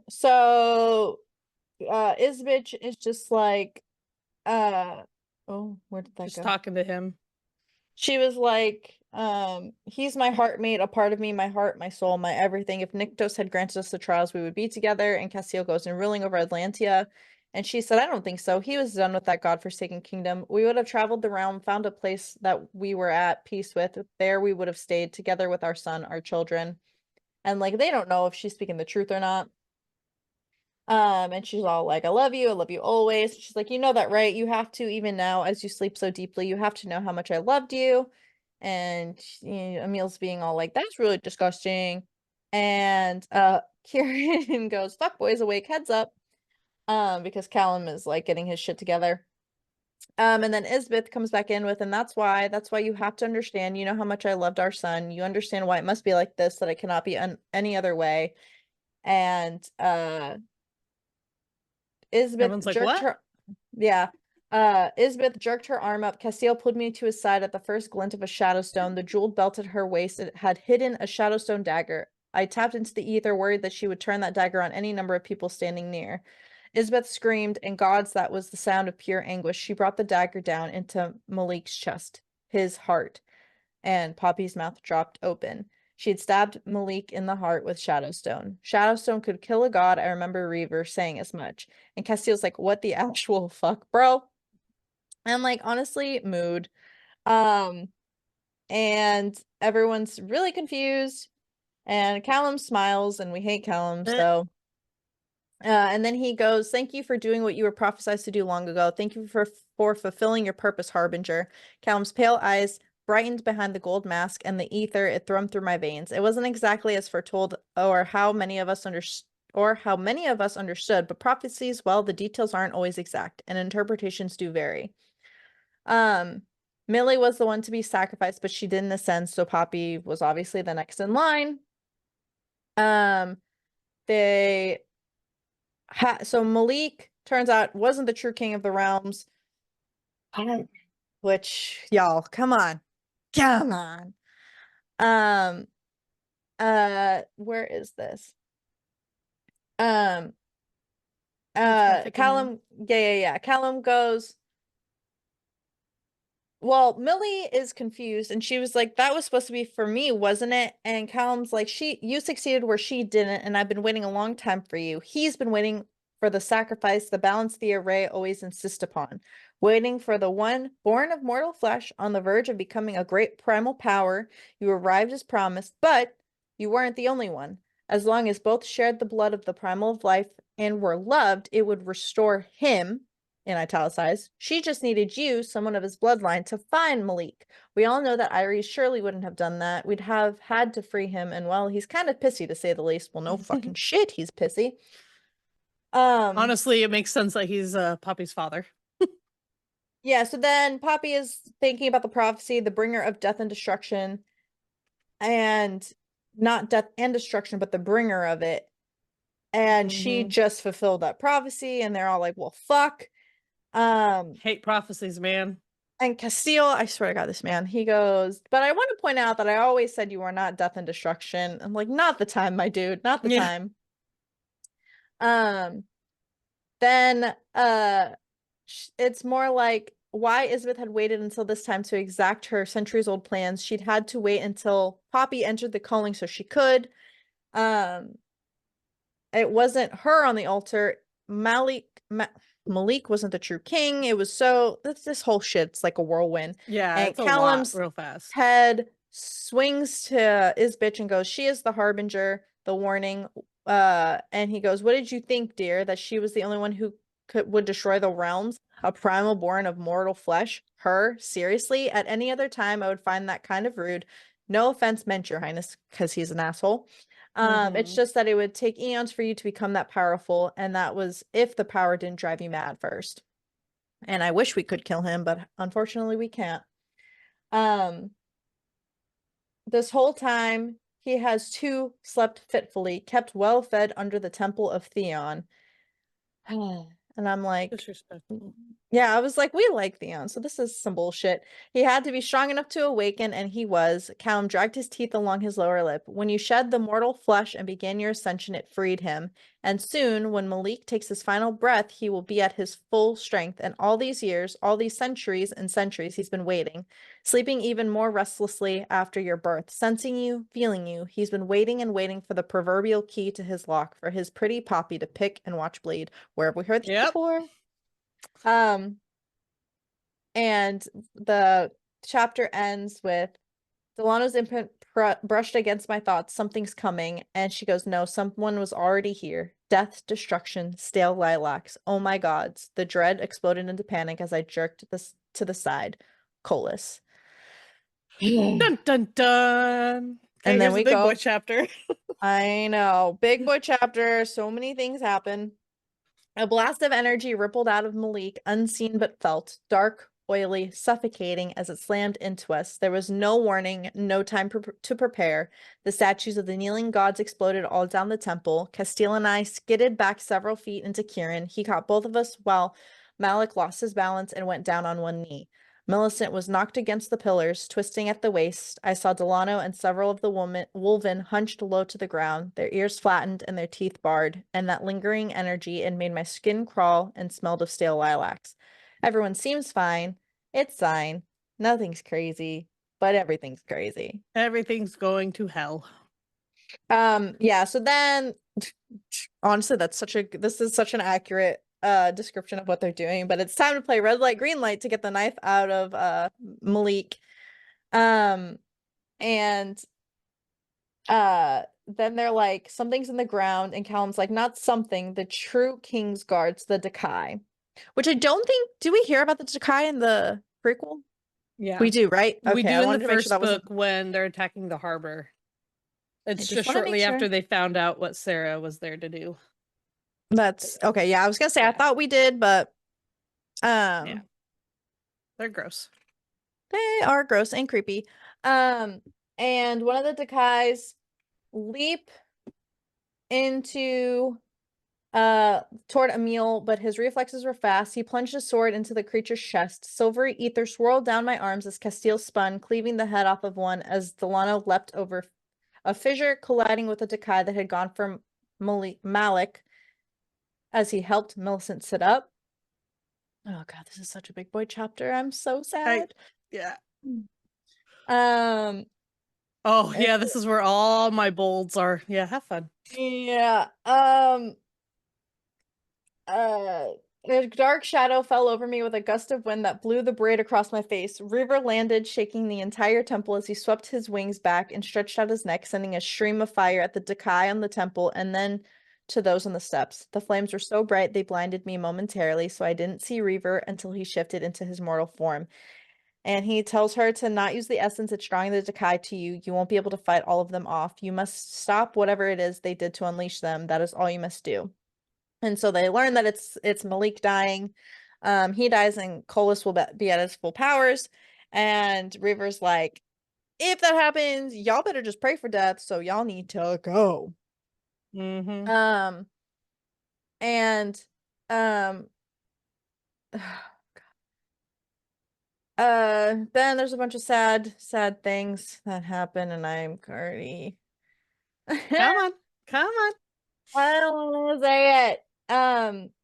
B: So Isbitch is just like, oh, where did that
A: Just
B: go?
A: talking to him.
B: She was like, "He's my heartmate, a part of me, my heart, my soul, my everything. If Nyktos had granted us the trials, we would be together." And Cassio goes, "And ruling over Atlantia." And she said, I don't think so. He was done with that godforsaken kingdom. We would have traveled the realm, found a place that we were at peace with. There we would have stayed together with our son, our children. And like they don't know if she's speaking the truth or not. And she's all like, I love you always. She's like, you know that, right? You have to, even now, as you sleep so deeply, you have to know how much I loved you. And Emil's being all like, that's really disgusting. And Kieran goes, fuck boys, awake, heads up. Because Callum is like getting his shit together. And then Isbeth comes back in with, and that's why you have to understand, you know how much I loved our son. You understand why it must be like this, that it cannot be any other way. And Isbeth
A: Everyone's like,
B: jerked
A: what?
B: her, yeah. Isbeth jerked her arm up. Castiel pulled me to his side at the first glint of a shadowstone. The jeweled belt at her waist, it had hidden a shadowstone dagger. I tapped into the ether, worried that she would turn that dagger on any number of people standing near. Isbeth screamed, and gods, that was the sound of pure anguish. She brought the dagger down into Malik's chest, his heart, and Poppy's mouth dropped open. She had stabbed Malik in the heart with Shadowstone. Shadowstone could kill a god. I remember Reaver saying as much. And Castiel's like, what the actual fuck, bro? And like, honestly, mood. Um, and everyone's really confused. And Callum smiles, and we hate Callum,
A: Eh,
B: so. And then he goes, thank you for doing what you were prophesied to do long ago. Thank you for fulfilling your purpose, Harbinger. Callum's pale eyes brightened behind the gold mask, and the ether, it thrummed through my veins. It wasn't exactly as foretold or how many of us understood, but prophecies, well, the details aren't always exact, and interpretations do vary. Millie was the one to be sacrificed, but she didn't ascend, so Poppy was obviously the next in line. They so Malik turns out wasn't the true king of the realms, which y'all, come on. Um, where is this? Um, Callum, yeah. Callum goes, well, Millie is confused, and she was like, that was supposed to be for me, wasn't it? And Callum's like, you succeeded where she didn't, and I've been waiting a long time for you. He's been waiting for the sacrifice, the balance the array always insist upon, waiting for the one born of mortal flesh on the verge of becoming a great primal power. You arrived as promised, but you weren't the only one. As long as both shared the blood of the primal of life and were loved, it would restore him, in italicized. She just needed you, someone of his bloodline, to find Malik. We all know that Iris surely wouldn't have done that. We'd have had to free him, and well, he's kind of pissy to say the least. Well, no fucking shit, he's pissy.
A: Honestly, it makes sense that he's Poppy's father.
B: Yeah, so then Poppy is thinking about the prophecy, the bringer of death and destruction, and not death and destruction, but the bringer of it. And she just fulfilled that prophecy, and they're all like, well, fuck.
A: Hate prophecies, man.
B: And Castile, I swear to God, this man, he goes, but I want to point out that I always said you are not death and destruction. I'm like, not the time, my dude, not the time. Then it's more like why Isbeth had waited until this time to exact her centuries-old plans. She'd had to wait until Poppy entered the calling so she could. It wasn't her on the altar. Malik wasn't the true king. It was this whole shit's like a whirlwind.
A: Yeah,
B: And
A: it's a lot
B: Callum's
A: real fast.
B: head swings to Isbitch and goes, she is the harbinger, the warning. And he goes, what did you think, dear? That she was the only one who would destroy the realms? A primal born of mortal flesh? Her? Seriously? At any other time, I would find that kind of rude. No offense meant, your highness, because he's an asshole. It's just that it would take eons for you to become that powerful, and that was if the power didn't drive you mad first. And I wish we could kill him, but unfortunately we can't. This whole time he has too slept fitfully, kept well fed under the temple of Theon. And I'm like,
A: Disrespectful.
B: yeah, I was like, we like Theon, so this is some bullshit. He had to be strong enough to awaken, and he was. Callum dragged his teeth along his lower lip. When you shed the mortal flesh and began your ascension, it freed him. And soon, when Malik takes his final breath, he will be at his full strength. And all these years, all these centuries and centuries, he's been waiting, sleeping even more restlessly after your birth, sensing you, feeling you. He's been waiting and waiting for the proverbial key to his lock, for his pretty Poppy to pick and watch bleed. Where have we heard
A: Yep.
B: before. And the chapter ends with Delano's imprint brushed against my thoughts. Something's coming. And she goes, no, someone was already here. Death, destruction, stale lilacs. Oh my gods. The dread exploded into panic as I jerked this to the side. Colas.
A: Dun dun dun. Okay,
B: And then
A: here's a
B: we
A: big boy
B: go.
A: chapter.
B: I know. Big boy chapter. So many things happen. A blast of energy rippled out of Malik, unseen but felt, dark, oily, suffocating as it slammed into us. There was no warning, no time to prepare. The statues of the kneeling gods exploded all down the temple. Castile and I skidded back several feet into Kieran. He caught both of us while Malik lost his balance and went down on one knee. Millicent was knocked against the pillars, twisting at the waist. I saw Delano and several of the Wolven hunched low to the ground, their ears flattened and their teeth barred, and that lingering energy, it made my skin crawl and smelled of stale lilacs. Everyone seems fine. It's fine. Nothing's crazy, but everything's crazy.
A: Everything's going to hell.
B: Yeah, so then honestly, this is such an accurate description of what they're doing, but it's time to play red light, green light to get the knife out of Malik. And then they're like, something's in the ground, and Callum's like, not something, the true King's Guards, the Decai. Which I don't think, do we hear about the Decai in the prequel?
A: Yeah.
B: We do, right?
A: We
B: Okay,
A: do
B: I
A: in the
B: wanted to make sure
A: first
B: that wasn't.
A: book when they're attacking the harbor.
B: I
A: It's
B: just
A: just
B: want to make
A: shortly
B: sure.
A: after they found out what Sarah was there to do.
B: That's okay. Yeah, I was gonna say I thought we did, but
A: Yeah. They're gross.
B: they are gross and creepy. And one of the Decais leap into toward Emil, but his reflexes were fast. He plunged his sword into the creature's chest. Silvery ether swirled down my arms as Castile spun, cleaving the head off of one as Delano leapt over a fissure, colliding with a Decai that had gone for Malik as he helped Millicent sit up. Oh god, this is such a big boy chapter. I'm so sad.
A: Yeah.
B: Um
A: Oh, yeah, this is where all my bolds are. Yeah, have fun.
B: yeah. A dark shadow fell over me with a gust of wind that blew the braid across my face. River landed, shaking the entire temple as he swept his wings back and stretched out his neck, sending a stream of fire at the Decai on the temple and then to those on the steps. The flames were so bright they blinded me momentarily, so I didn't see Reaver until he shifted into his mortal form. And he tells her to not use the essence it's drawing the Decai to you. You won't be able to fight all of them off. You must stop whatever it is they did to unleash them. That is all you must do. And so they learn that it's Malik dying. He dies and Colas will be at his full powers. And River's like, if that happens, y'all better just pray for death. So y'all need to go.
A: Mm-hmm.
B: And then there's a bunch of sad things that happen, and I'm already
A: Come on. Come on.
B: I don't want to say it.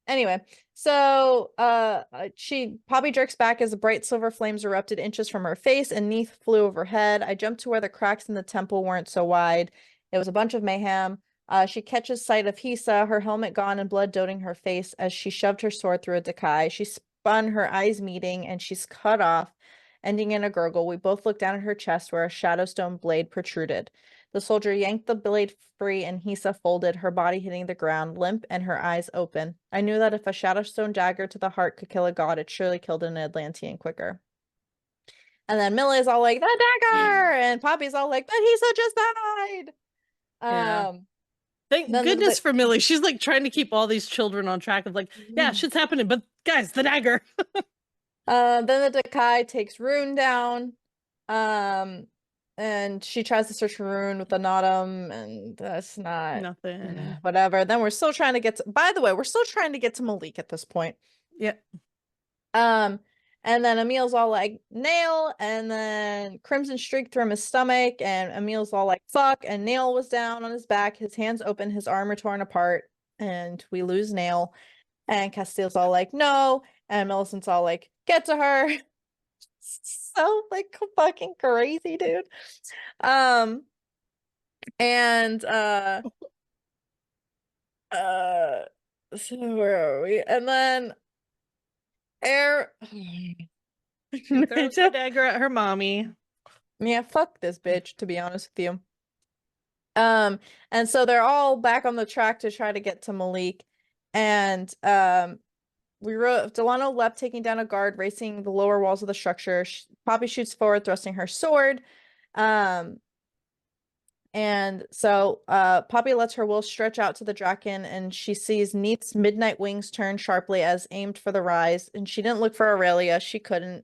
B: Anyway, so Poppy jerks back as the bright silver flames erupted inches from her face and Neith flew overhead. I jumped to where the cracks in the temple weren't so wide. It was a bunch of mayhem. She catches sight of Hisa, her helmet gone and blood dotting her face as she shoved her sword through a Decai. She spun, her eyes meeting, and she's cut off, ending in a gurgle. We both looked down at her chest where a shadowstone blade protruded. The soldier yanked the blade free and Hisa folded, her body hitting the ground, limp and her eyes open. I knew that if a Shadowstone dagger to the heart could kill a god, it surely killed an Atlantean quicker. And then Milla is all like, the dagger! And Poppy's all like, but Hisa just died!
A: Yeah. Thank goodness for Millie. She's like trying to keep all these children on track of like, yeah, shit's happening, but guys, the dagger.
B: Then the Decai takes Rune down. And she tries to search for Rune with the Notum, and that's not
A: nothing.
B: Whatever. Then we're still trying to get to, by the way, we're still trying to get to Malik at this point.
A: Yep.
B: And then Emil's all like, nail, and then Crimson streak through his stomach, and Emil's all like, fuck, and Nail was down on his back, his hands open, his armor torn apart, and we lose Nail. And Castile's all like, no, and Millicent's all like, get to her. So like fucking crazy, dude. And So where are we? And then Air
A: She throws the dagger at her mommy.
B: Yeah, fuck this bitch, to be honest with you. And so they're all back on the track to try to get to Malik. And we wrote Delano leapt, taking down a guard, racing the lower walls of the structure. Poppy shoots forward, thrusting her sword. And so Poppy lets her will stretch out to the Draken, and she sees Neith's midnight wings turn sharply as aimed for the rise. And she didn't look for Aurelia. She couldn't.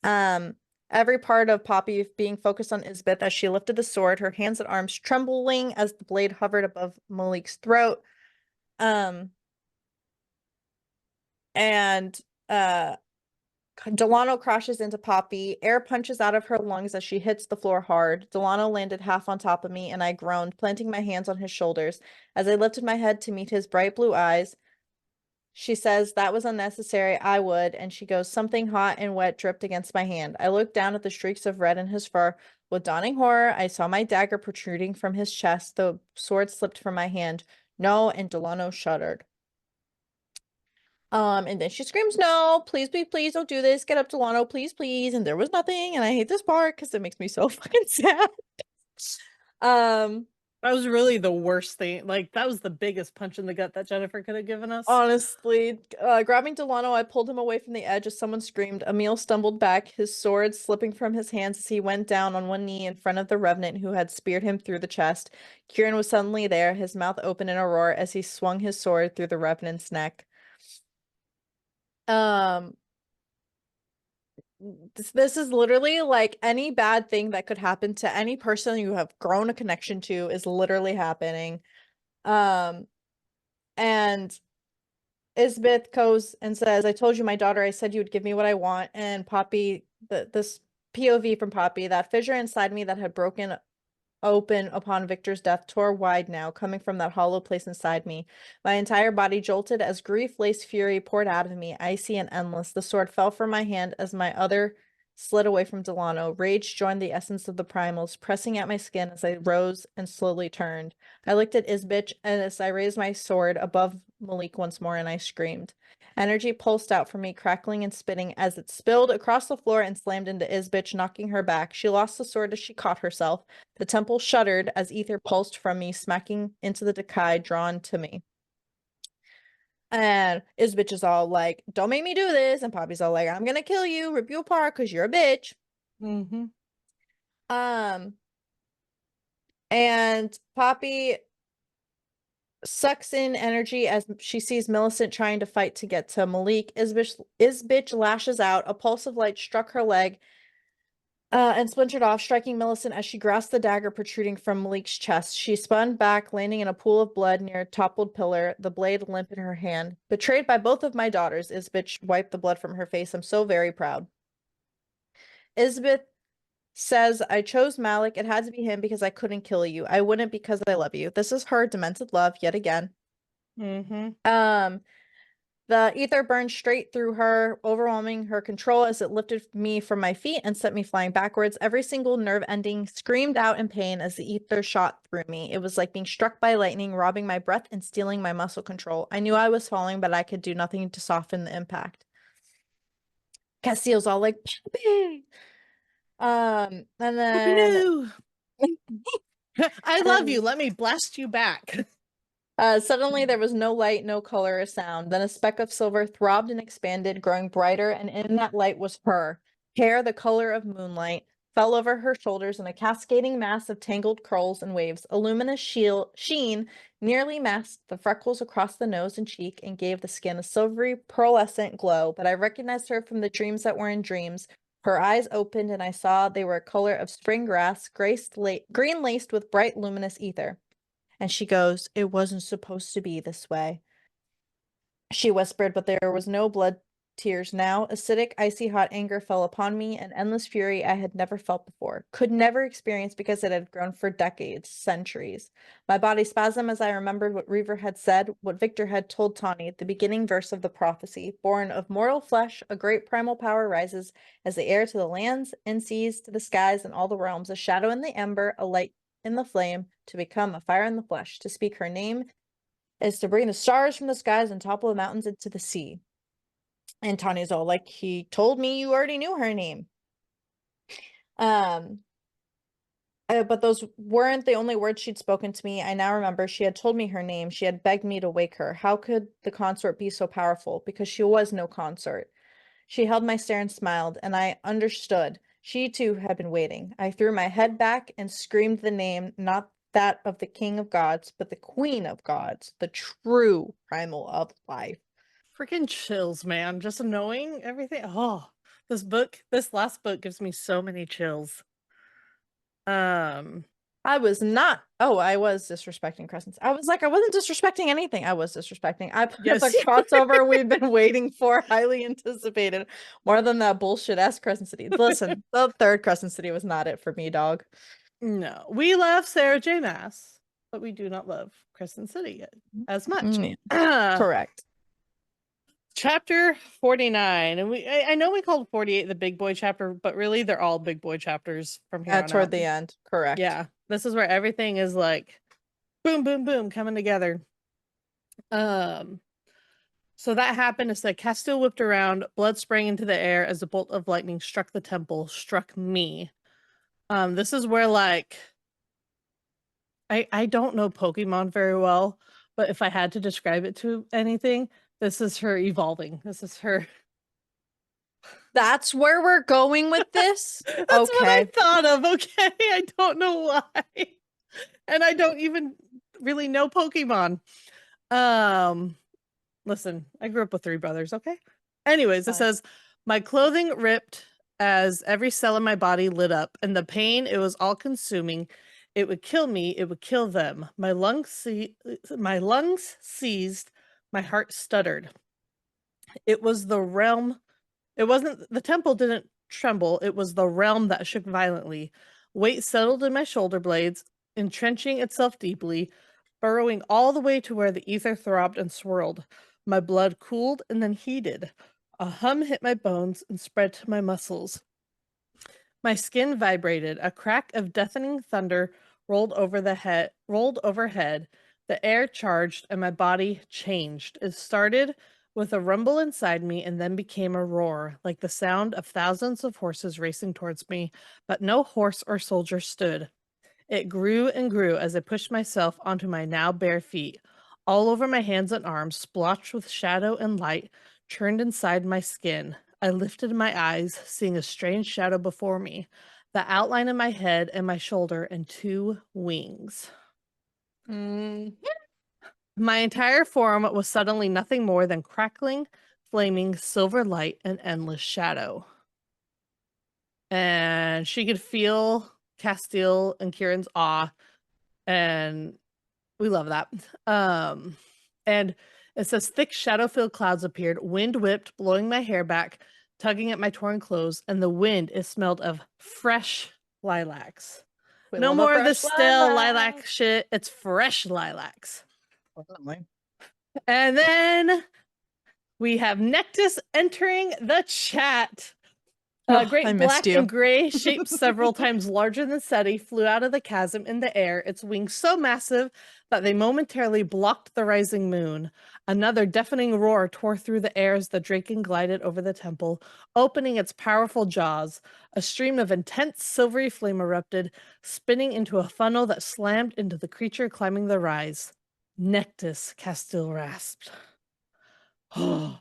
B: Um, every part of Poppy being focused on Isbeth as she lifted the sword, her hands and arms trembling as the blade hovered above Malik's throat. And Delano crashes into Poppy. Air punches out of her lungs as she hits the floor hard. Delano landed half on top of me, and I groaned, planting my hands on his shoulders. As I lifted my head to meet his bright blue eyes, she says, "That was unnecessary. I would." And she goes, "Something hot and wet dripped against my hand." I looked down at the streaks of red in his fur. With dawning horror, I saw my dagger protruding from his chest. The sword slipped from my hand. No, and Delano shuddered. And then she screams, "No, please, please, please don't do this. Get up, Delano, please, please." And there was nothing. And I hate this part because it makes me so fucking sad.
A: That was really the worst thing. Like, that was the biggest punch in the gut that Jennifer could have given us.
B: Honestly, grabbing Delano, I pulled him away from the edge as someone screamed. Emil stumbled back, his sword slipping from his hands as he went down on one knee in front of the revenant who had speared him through the chest. Kieran was suddenly there, his mouth open in a roar as he swung his sword through the revenant's neck. This is literally like any bad thing that could happen to any person you have grown a connection to is literally happening. And Isbeth goes and says, "I told you, my daughter, I said you would give me what I want." And Poppy, this POV from Poppy, that fissure inside me that had broken open upon Victor's death tore wide now, coming from that hollow place inside me. My entire body jolted as grief-laced fury poured out of me, icy and endless. The sword fell from my hand as my other slid away from Delano. Rage joined the essence of the primals, pressing at my skin as I rose and slowly turned. I looked at Isbitch, and as I raised my sword above Malik once more, and I screamed. Energy pulsed out from me, crackling and spitting as it spilled across the floor and slammed into Isbitch, knocking her back. She lost the sword as she caught herself. The temple shuddered as ether pulsed from me, smacking into the Decai drawn to me. And Isbitch is all like, "Don't make me do this." And Poppy's all like, "I'm gonna kill you, rip you apart because you're a bitch." And Poppy sucks in energy as she sees Millicent trying to fight to get to Malik. Isbitch lashes out. A pulse of light struck her leg and splintered off, striking Millicent as she grasped the dagger protruding from Malik's chest. She spun back, landing in a pool of blood near a toppled pillar, the blade limp in her hand. "Betrayed by both of my daughters," Isbitch wiped the blood from her face. "I'm so very proud." Isbeth says, "I chose Malik. It had to be him because I couldn't kill you. I wouldn't because I love you." This is her demented love yet again. The ether burned straight through her, overwhelming her control as it lifted me from my feet and sent me flying backwards. Every single nerve ending screamed out in pain as the ether shot through me. It was like being struck by lightning, robbing my breath and stealing my muscle control. I knew I was falling, but I could do nothing to soften the impact. Castiel's all like, "Poppy!" And then
A: No. I love you. Let me blast you back.
B: Suddenly there was no light, no color or sound. Then a speck of silver throbbed and expanded, growing brighter, and in that light was her. Hair the color of moonlight fell over her shoulders in a cascading mass of tangled curls and waves. A luminous sheen nearly masked the freckles across the nose and cheek and gave the skin a silvery, pearlescent glow, but I recognized her from the dreams that were in dreams. Her eyes opened, and I saw they were a color of spring grass, green laced with bright luminous ether. And she goes, "It wasn't supposed to be this way," she whispered, but there was no blood tears now. Acidic, icy hot anger fell upon me, an endless fury I had never felt before, could never experience because it had grown for decades, centuries. My body spasmed as I remembered what Reaver had said, what Victor had told Tawny, the beginning verse of the prophecy. Born of mortal flesh, a great primal power rises as the air to the lands and seas, to the skies and all the realms, a shadow in the ember, a light in the flame, to become a fire in the flesh, to speak her name is to bring the stars from the skies and topple the mountains into the sea. And Tanya's all like, he told me you already knew her name. Um, but those weren't the only words she'd spoken to me. I now remember she had told me her name. She had begged me to wake her. How could the consort be so powerful? Because she was no consort. She held my stare and smiled, and I understood. She too had been waiting. I threw my head back and screamed the name, not that of the king of gods, but the queen of gods, the true primal of life.
A: Freaking chills, man. Just knowing everything. Oh, this last book gives me so many chills. Um,
B: I was not. Oh, I was disrespecting Crescents. I was like, I wasn't disrespecting anything. I was disrespecting. I put
A: yes,
B: the crossover we've been waiting for, highly anticipated, more than that bullshit ass Crescent City. Listen, the third Crescent City was not it for me, dog.
A: no. We love Sarah J. Maas, but we do not love Crescent City as much.
B: Yeah, correct.
A: Chapter 49. And I know we called 48 the big boy chapter, but really they're all big boy chapters from here on
B: Toward
A: out.
B: the end, correct.
A: Yeah. This is where everything is like boom, boom, boom coming together. Um, so that happened. It said Castile whipped around, blood sprang into the air as a bolt of lightning struck the temple, struck me. This is where like I don't know Pokemon very well, but if I had to describe it to anything, this is her evolving. This is her.
B: That's where we're going with this?
A: That's what I
B: Okay.
A: thought of. Okay. I don't know why. And I don't even really know Pokemon. Um, Listen, I grew up with three brothers, okay? Anyways, it
B: Fine.
A: says, my clothing ripped as every cell in my body lit up, and the pain, it was all consuming. It would kill me, it would kill them. My lungs seized, my heart stuttered. It was the realm. It wasn't the temple didn't tremble, it was the realm that shook violently. Weight settled in my shoulder blades, entrenching itself deeply, burrowing all the way to where the ether throbbed and swirled. My blood cooled and then heated. A hum hit my bones and spread to my muscles. My skin vibrated. A crack of deafening thunder rolled overhead. The air charged and my body changed. It started with a rumble inside me and then became a roar, like the sound of thousands of horses racing towards me, but no horse or soldier stood. It grew and grew as I pushed myself onto my now bare feet. All over my hands and arms, splotched with shadow and light, churned inside my skin. I lifted my eyes, seeing a strange shadow before me, the outline of my head and my shoulder, and two wings.
B: Mm.
A: My entire form was suddenly nothing more than crackling, flaming silver light and endless shadow. And she could feel Castile and Kieran's awe, and we love that. And it says thick shadow-filled clouds appeared, wind whipped, blowing my hair back, tugging at my torn clothes, and the wind, it smelled of fresh lilacs.
B: We
A: No
B: love a
A: more of this
B: fresh
A: stale lilac
B: lilac.
A: shit. It's fresh lilacs.
B: Definitely.
A: And then we have Nectus entering the chat.
B: Oh, I
A: Great
B: missed
A: black and
B: you.
A: gray shape several times larger than SETI flew out of the chasm in the air, its wings so massive that they momentarily blocked the rising moon. Another deafening roar tore through the air as the Draken glided over the temple, opening its powerful jaws. A stream of intense silvery flame erupted, spinning into a funnel that slammed into the creature climbing the rise. Nectus, Castile rasped. My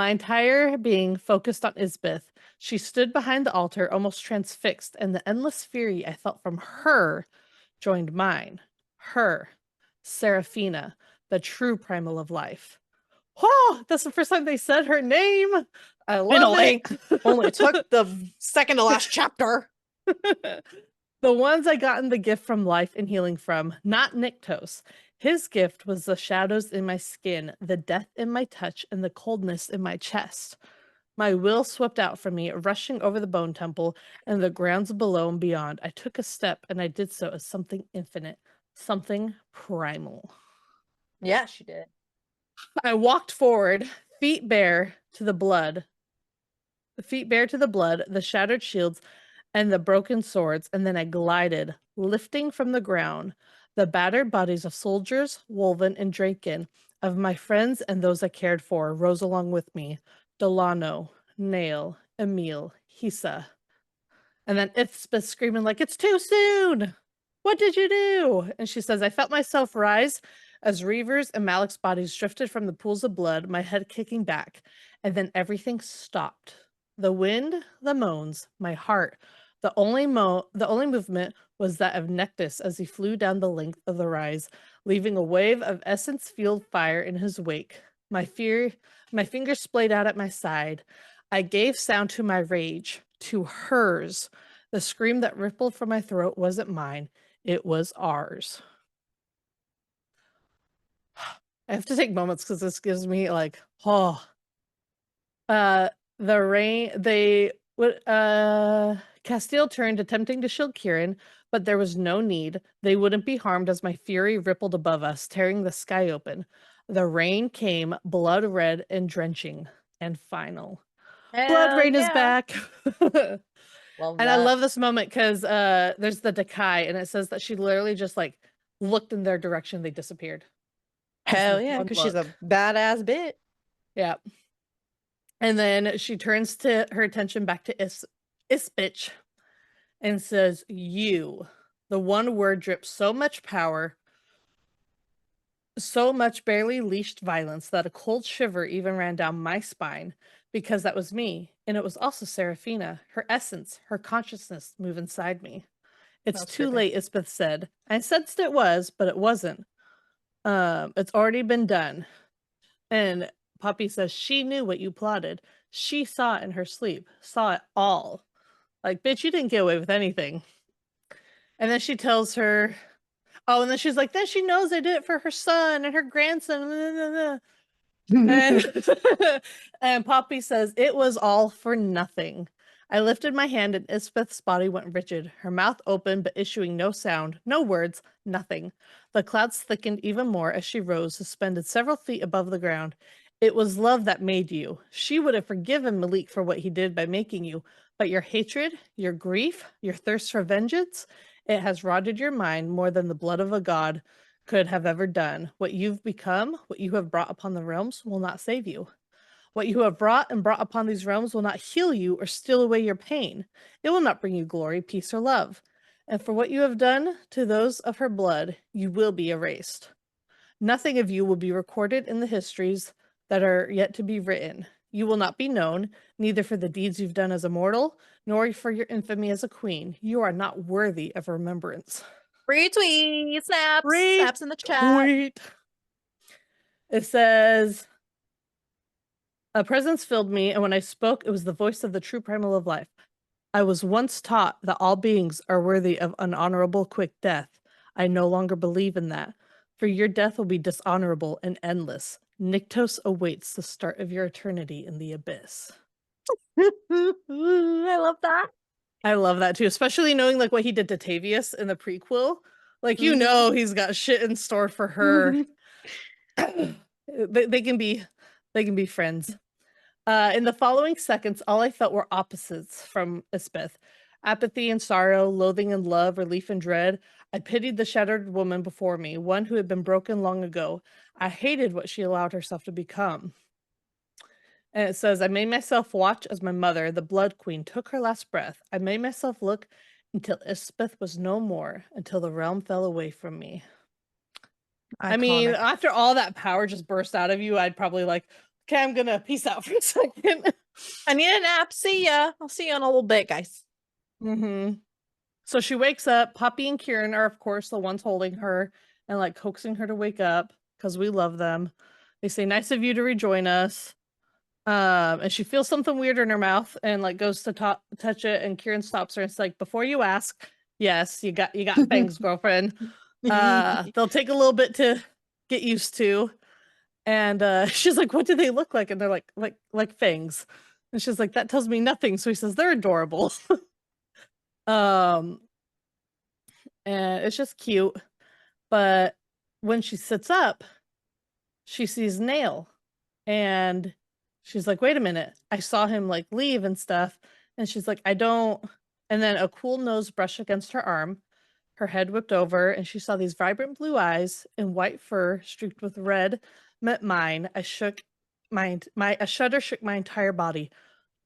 A: entire being focused on Isbeth. She stood behind the altar, almost transfixed, and the endless fury I felt from her joined mine. Her, Seraphina, the true primal of life. Oh, that's the first time they said her name. I love
B: Finally.
A: it.
B: Only took the second to last chapter.
A: The ones I gotten the gift from life and healing from, not Nyctos. His gift was the shadows in my skin, the death in my touch, and the coldness in my chest. My will swept out from me, rushing over the bone temple and the grounds below and beyond. I took a step, and I did so as something infinite, something primal.
B: Yeah, she did.
A: I walked forward, feet bare to the blood, the shattered shields, and the broken swords, and then I glided, lifting from the ground. The battered bodies of soldiers, woven and Draken, of my friends and those I cared for, rose along with me. Delano, Nail, Emil, Hisa. And then Ithsbeth screaming like, it's too soon! What did you do? And she says, I felt myself rise as Reaver's and Malik's bodies drifted from the pools of blood, my head kicking back. And then everything stopped. The wind, the moans, my heart. The only movement was that of Nectus as he flew down the length of the rise, leaving a wave of essence-fueled fire in his wake. My fingers splayed out at my side. I gave sound to my rage, to hers. The scream that rippled from my throat wasn't mine, it was ours. I have to take moments because this gives me like, oh. The rain, Castile turned, attempting to shield Kieran, but there was no need. They wouldn't be harmed as my fury rippled above us, tearing the sky open. The rain came, blood red and drenching, and final. Blood
B: Hell
A: rain is
B: yeah.
A: back.
B: Love
A: And I
B: that.
A: love this moment because there's the Decai, and it says that she literally just like looked in their direction, they disappeared. Just
B: Hell
A: with
B: yeah,
A: one
B: because she's a
A: look.
B: badass bitch.
A: Yeah. And then she turns to her attention back to Bitch and says, you. The one word drips so much power, so much barely leashed violence that a cold shiver even ran down my spine because that was me. And it was also Seraphina, her essence, her consciousness move inside me. It's
B: That's
A: too
B: trippy.
A: late, Isbeth said. I sensed it was, but it wasn't. It's already been done. And Poppy says she knew what you plotted. She saw it in her sleep, saw it all. Like, bitch, you didn't get away with anything. And then she tells her, oh, and then she's like, then she knows I did it for her son and her grandson. And and Poppy says, it was all for nothing. I lifted my hand and Isbeth's body went rigid, her mouth open but issuing no sound, no words, nothing. The clouds thickened even more as she rose, suspended several feet above the ground. It was love that made you. She would have forgiven Malik for what he did by making you, but your hatred, your grief, your thirst for vengeance, it has rotted your mind more than the blood of a god could have ever done. What you've become, what you have brought upon the realms, will not save you. What you have brought and brought upon these realms will not heal you or steal away your pain. It will not bring you glory, peace, or love. And for what you have done to those of her blood, you will be erased. Nothing of you will be recorded in the histories that are yet to be written. You will not be known, neither for the deeds you've done as a mortal, nor for your infamy as a queen. You are not worthy of remembrance.
B: Retweet, snaps, snaps in the chat.
A: Retweet. It says, a presence filled me, and when I spoke, it was the voice of the true primal of life. I was once taught that all beings are worthy of an honorable, quick death. I no longer believe in that, for your death will be dishonorable and endless. Nyktos awaits the start of your eternity in the abyss.
B: I love that.
A: I love that too, especially knowing like what he did to Tavius in the prequel. Like, you know, he's got shit in store for her. They can be friends. In the following seconds, all I felt were opposites from Isbeth. Apathy and sorrow, loathing and love, relief and dread. I pitied the shattered woman before me, one who had been broken long ago. I hated what she allowed herself to become. And it says, I made myself watch as my mother, the Blood Queen, took her last breath. I made myself look until Isbeth was no more, until the realm fell away from me.
B: Iconic.
A: I mean, after all that power just burst out of you, I'd probably like, okay, I'm gonna peace out for a second.
B: I need a nap. See ya. I'll see you in a little bit, guys.
A: So she wakes up. Poppy and Kieran are, of course, the ones holding her and like coaxing her to wake up because we love them. They say, nice of you to rejoin us. And she feels something weird in her mouth and like goes to touch it, and Kieran stops her and it's like, before you ask, yes, you got fangs, girlfriend. They'll take a little bit to get used to. And she's like, what do they look like? And they're like fangs. And she's like, that tells me nothing. So he says, they're adorable. And it's just cute. But when she sits up, she sees Nail, and she's like, wait a minute, I saw him like leave and stuff. And she's like, I don't. And then a cool nose brush against her arm. Her head whipped over, and she saw these vibrant blue eyes and white fur streaked with red met mine. A shudder shook my entire body.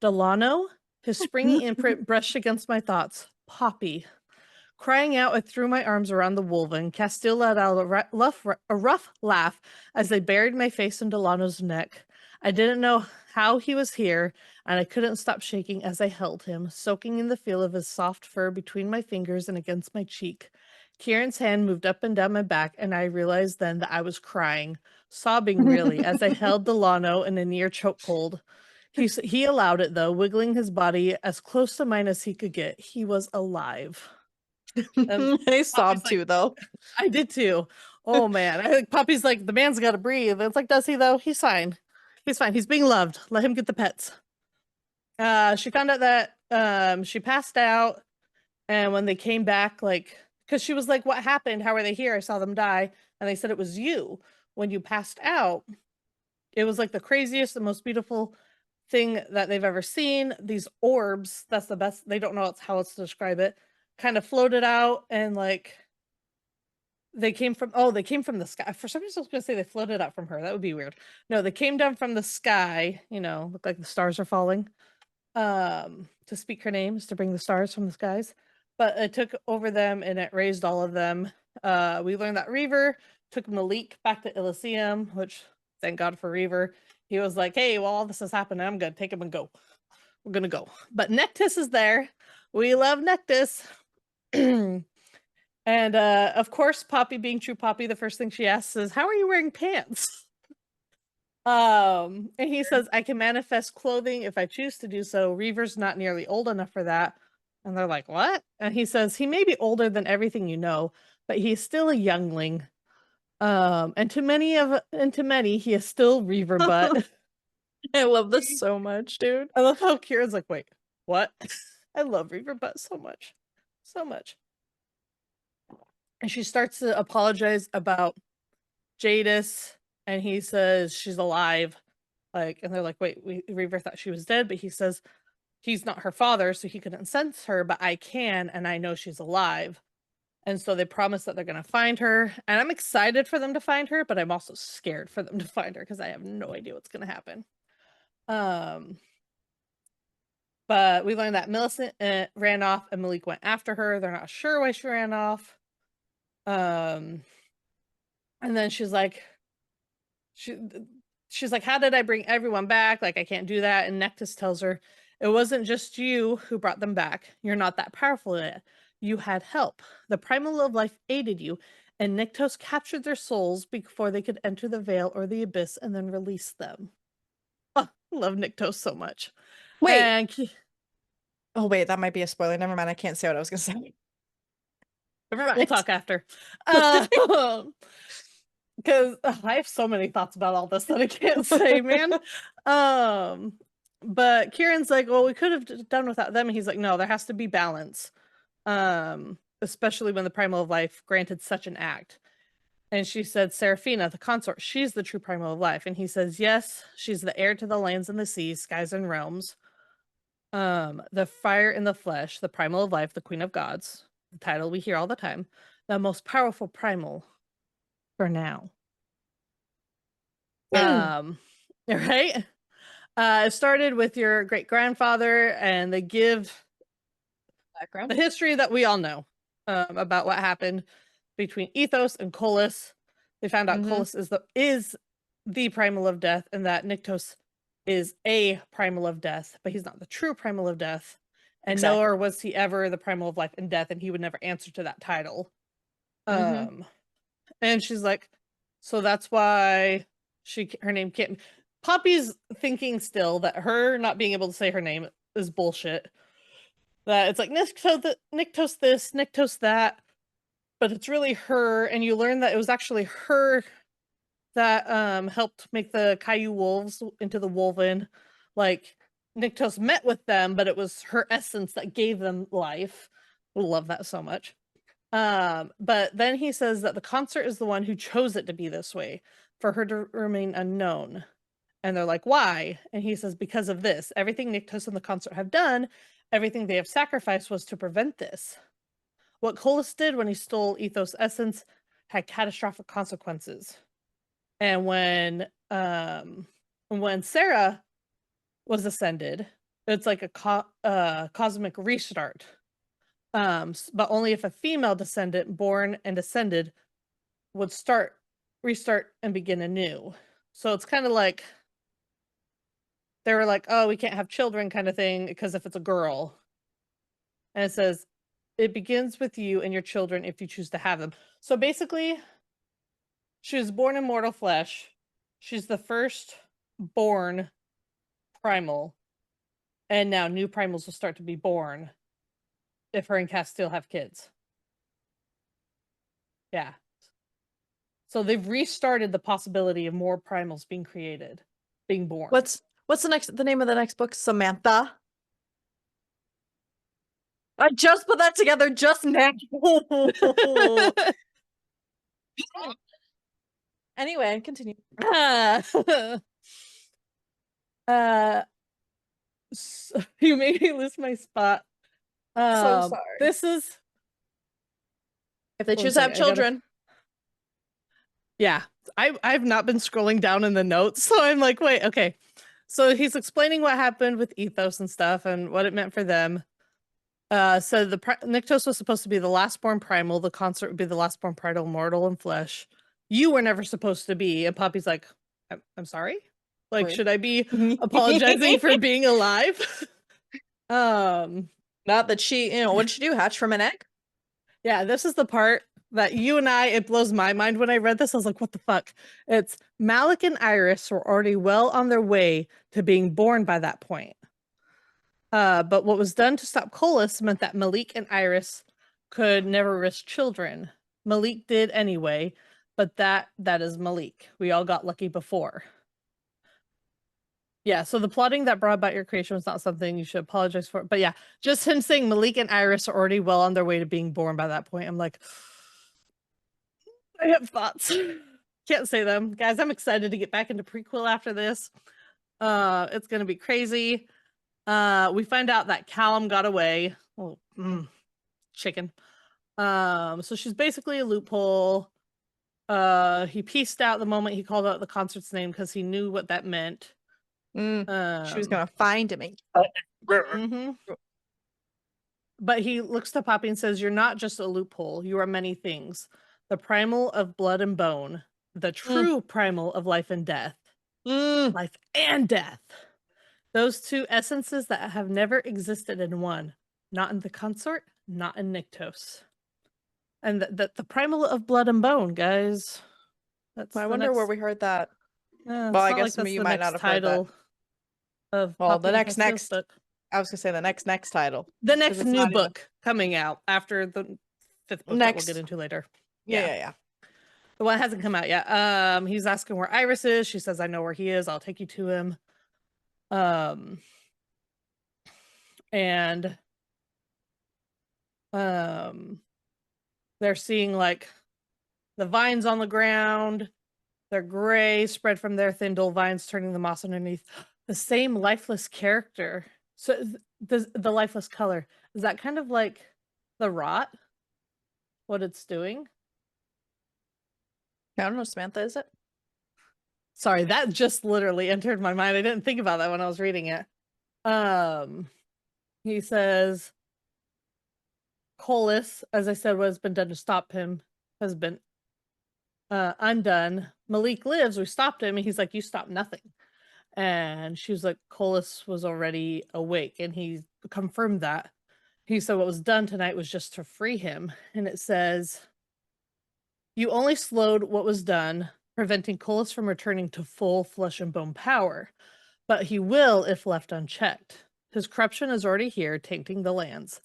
A: Delano, his springy imprint brushed against my thoughts. Poppy. Crying out, I threw my arms around the wolven. Castile let out a rough laugh as they buried my face in Delano's neck. I didn't know how he was here, and I couldn't stop shaking as I held him, soaking in the feel of his soft fur between my fingers and against my cheek. Kieran's hand moved up and down my back, and I realized then that I was crying, sobbing really, as I held Delano in a near chokehold. He allowed it, though, wiggling his body as close to mine as he could get. He was alive.
B: I
A: Poppy's
B: sobbed
A: like,
B: too, though.
A: I did too. Oh man. I think Poppy's like, the man's gotta breathe. It's like, does he though? He's fine. He's fine. He's being loved. Let him get the pets. She found out that she passed out, and when they came back, like, because she was like, what happened? How are they here? I saw them die. And they said it was you. When you passed out, it was like the craziest, the most beautiful thing that they've ever seen. These orbs, that's the best, they don't know how else to describe it, kind of floated out, and like they came from the sky. For some reason I was gonna say they floated out from her. That would be weird. No, they came down from the sky, look like the stars are falling. To speak her names, to bring the stars from the skies. But it took over them and it raised all of them. We learned that Reaver took Malik back to Elysium, which thank God for Reaver. He was like, hey, well, all this has happened. I'm gonna take him and go. We're gonna go. But Nectus is there. We love Nectus. And of course, Poppy being true Poppy, the first thing she asks is, how are you wearing pants? And he says, I can manifest clothing if I choose to do so. Reaver's not nearly old enough for that. And they're like, what? And he says, he may be older than everything you know, but he's still a youngling. And to many, he is still Reaver butt.
B: I love this so much, dude.
A: I love how Kira's like, wait, what? I love Reaver butt so much. So much. And she starts to apologize about Jadis, and he says she's alive. Like, and they're like, wait, Reaver thought she was dead, but he says he's not her father, so he couldn't sense her, but I can, and I know she's alive. And so they promise that they're gonna find her. And I'm excited for them to find her, but I'm also scared for them to find her because I have no idea what's gonna happen. But we learned that Millicent ran off and Malik went after her. They're not sure why she ran off. And then she's like, how did I bring everyone back? Like, I can't do that. And Nectus tells her, it wasn't just you who brought them back. You're not that powerful yet. You had help. The primal of life aided you, and Nyktos captured their souls before they could enter the veil or the abyss and then release them. Oh, love Nyktos so much.
B: Wait.
A: And
B: oh, wait, that might be a spoiler. Never mind. I can't say what I was going to say. Never mind.
A: We'll talk after. Because I have so many thoughts about all this that I can't say, man. But Kieran's like, well, we could have done without them. And he's like, no, there has to be balance. Especially when the primal of life granted such an act. And she said, Seraphina, the consort, she's the true primal of life. And he says, yes, she's the heir to the lands and the seas, skies and realms. The fire in the flesh, the primal of life, the queen of gods, the title we hear all the time, the most powerful primal for now. Right? It started with your great grandfather, and they give
B: background,
A: the history that we all know about what happened between Ethos and Colas. They found out Colas is the primal of death, and that Nyktos is a primal of death, but he's not the true primal of death. And nor was he ever the primal of life and death, and he would never answer to that title. And she's like, so that's why her name can't. Poppy's thinking still that her not being able to say her name is bullshit. That it's like Nyktos this, Nyktos that, but it's really her. And you learn that it was actually her that helped make the Caillou wolves into the Wolven. Like, Nyktos met with them, but it was her essence that gave them life. We love that so much. But then he says that the consort is the one who chose it to be this way, for her to remain unknown. And they're like, why? And he says, because of this. Everything Nyktos and the consort have done, everything they have sacrificed was to prevent this. What Colas did when he stole Ethos essence had catastrophic consequences. And when Sarah was ascended, it's like a cosmic restart. But only if a female descendant born and ascended would restart and begin anew. So it's kind of like they were like, oh, we can't have children kind of thing because if it's a girl. And it says, it begins with you and your children if you choose to have them. So basically, she was born in mortal flesh. She's the first born primal. And now new primals will start to be born if her and Cass still have kids. Yeah. So they've restarted the possibility of more primals being created, being born.
B: What's the name of the next book? Samantha. I just put that together just now. Anyway, continue.
A: So you made me lose my spot.
B: So sorry.
A: This is
B: if they choose to have children.
A: Yeah, I've not been scrolling down in the notes, so I'm like, wait, okay. So he's explaining what happened with Ethos and stuff and what it meant for them. So the Nyctos was supposed to be the last born primal, the consort would be the last born primal, mortal and flesh. You were never supposed to be. And Poppy's like, I'm sorry? Like, should I be apologizing for being alive?
B: Not that she, what did she do? Hatch from an egg?
A: Yeah, this is the part that it blows my mind when I read this. I was like, what the fuck? It's Malik and Iris were already well on their way to being born by that point. But what was done to stop Colas meant that Malik and Iris could never risk children. Malik did anyway, but that is Malik. We all got lucky before. Yeah, so the plotting that brought about your creation was not something you should apologize for. But yeah, just him saying Malik and Iris are already well on their way to being born by that point. I'm like, I have thoughts. Can't say them. Guys, I'm excited to get back into prequel after this. It's going to be crazy. We find out that Callum got away. Oh, chicken. So she's basically a loophole. He pieced out the moment he called out the consort's name because he knew what that meant.
B: She was gonna find him.
A: But he looks to Poppy and says, "You're not just a loophole. You are many things. The primal of blood and bone, the true primal of life and death, life and death. Those two essences that have never existed in one, not in the consort, not in Nyctos. And the primal of blood and bone, guys.
B: I wonder where we heard that.
A: Well, I guess you might not have heard that.
B: The next book. I was gonna say the next title.
A: The next new book coming out after the 5th book that we'll get into later.
B: Yeah.
A: The one hasn't come out yet. He's asking where Iris is. She says, I know where he is. I'll take you to him. And they're seeing like the vines on the ground. They're gray, spread from their thin dull vines, turning the moss underneath. The same lifeless character. So the lifeless color. Is that kind of like the rot? What it's doing?
B: I don't know, Samantha, is it?
A: Sorry, that just literally entered my mind. I didn't think about that when I was reading it. He says, Colas, as I said, what has been done to stop him has been undone. Malik lives. We stopped him. And he's like, you stopped nothing. And she was like, Colas was already awake. And he confirmed that. He said what was done tonight was just to free him. And it says, you only slowed what was done, preventing Colas from returning to full flesh and bone power. But he will if left unchecked. His corruption is already here, tainting the lands.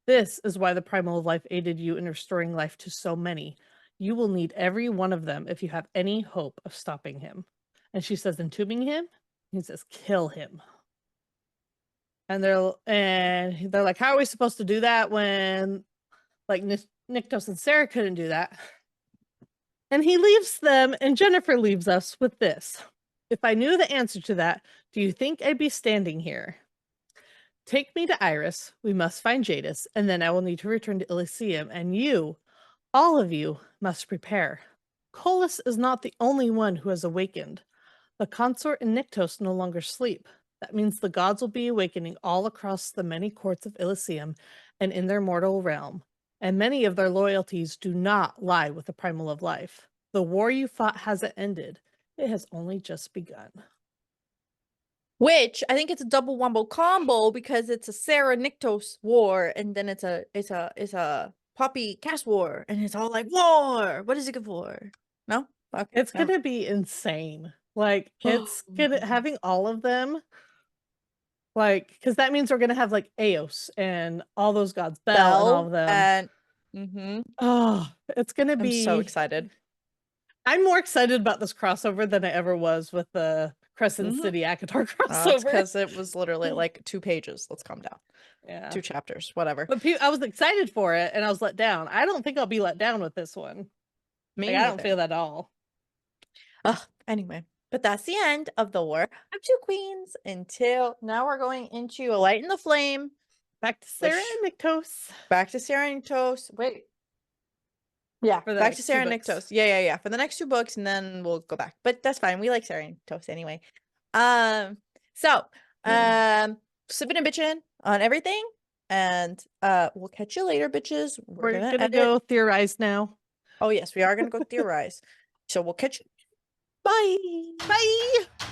A: This is why the primal of life aided you in restoring life to so many. You will need every one of them if you have any hope of stopping him. And she says, entombing him? He says, kill him. And they're like, how are we supposed to do that when like Nyctos and Sarah couldn't do that? And he leaves them, and Jennifer leaves us with this. If I knew the answer to that, do you think I'd be standing here? Take me to Iris. We must find Jadis, and then I will need to return to Elysium, and you, all of you, must prepare. Colas is not the only one who has awakened. The consort and Nyctos no longer sleep. That means the gods will be awakening all across the many courts of Elysium and in their mortal realm, and many of their loyalties do not lie with the primal of life. The war you fought hasn't ended. It has only just begun.
B: Which I think it's a double wombo combo because it's a Sarah Nyctos war, and then it's a Poppy Cass war, and it's all like war. What is it good for? No? Okay.
A: It's
B: No.
A: gonna be insane. Like, it's gonna having all of them, like, because that means we're gonna have like Eos and all those gods, Bel and all of
B: Belle
A: them.
B: and
A: Oh, it's gonna
B: I'm so
A: be.
B: excited.
A: I'm more excited about this crossover than I ever was with the Crescent City Akatar
B: It's
A: crossover.
B: because it was literally like 2 pages. Let's calm down.
A: Yeah.
B: 2 chapters, whatever.
A: But I was excited for it and I was let down. I don't think I'll be let down with this one.
B: Me
A: Like, I don't
B: neither.
A: feel that at all.
B: Anyway, but that's the end of the War of Two Queens until now we're going into A Light in the Flame.
A: Back to Sarah
B: Which-
A: and Nyctos.
B: Back to Sarah Nyctos. Wait. Yeah,
A: For the
B: back to
A: next
B: Sarah
A: 2 books.
B: Nyctos. Yeah. For the next 2 books, and then we'll go back. But that's fine. We like Sarah Nyctos anyway. So Sippin N Bitchin on everything. And we'll catch you later, bitches.
A: We're gonna
B: edit.
A: go theorize now.
B: Oh yes, we are gonna go theorize. So we'll catch you. Bye.
A: Bye.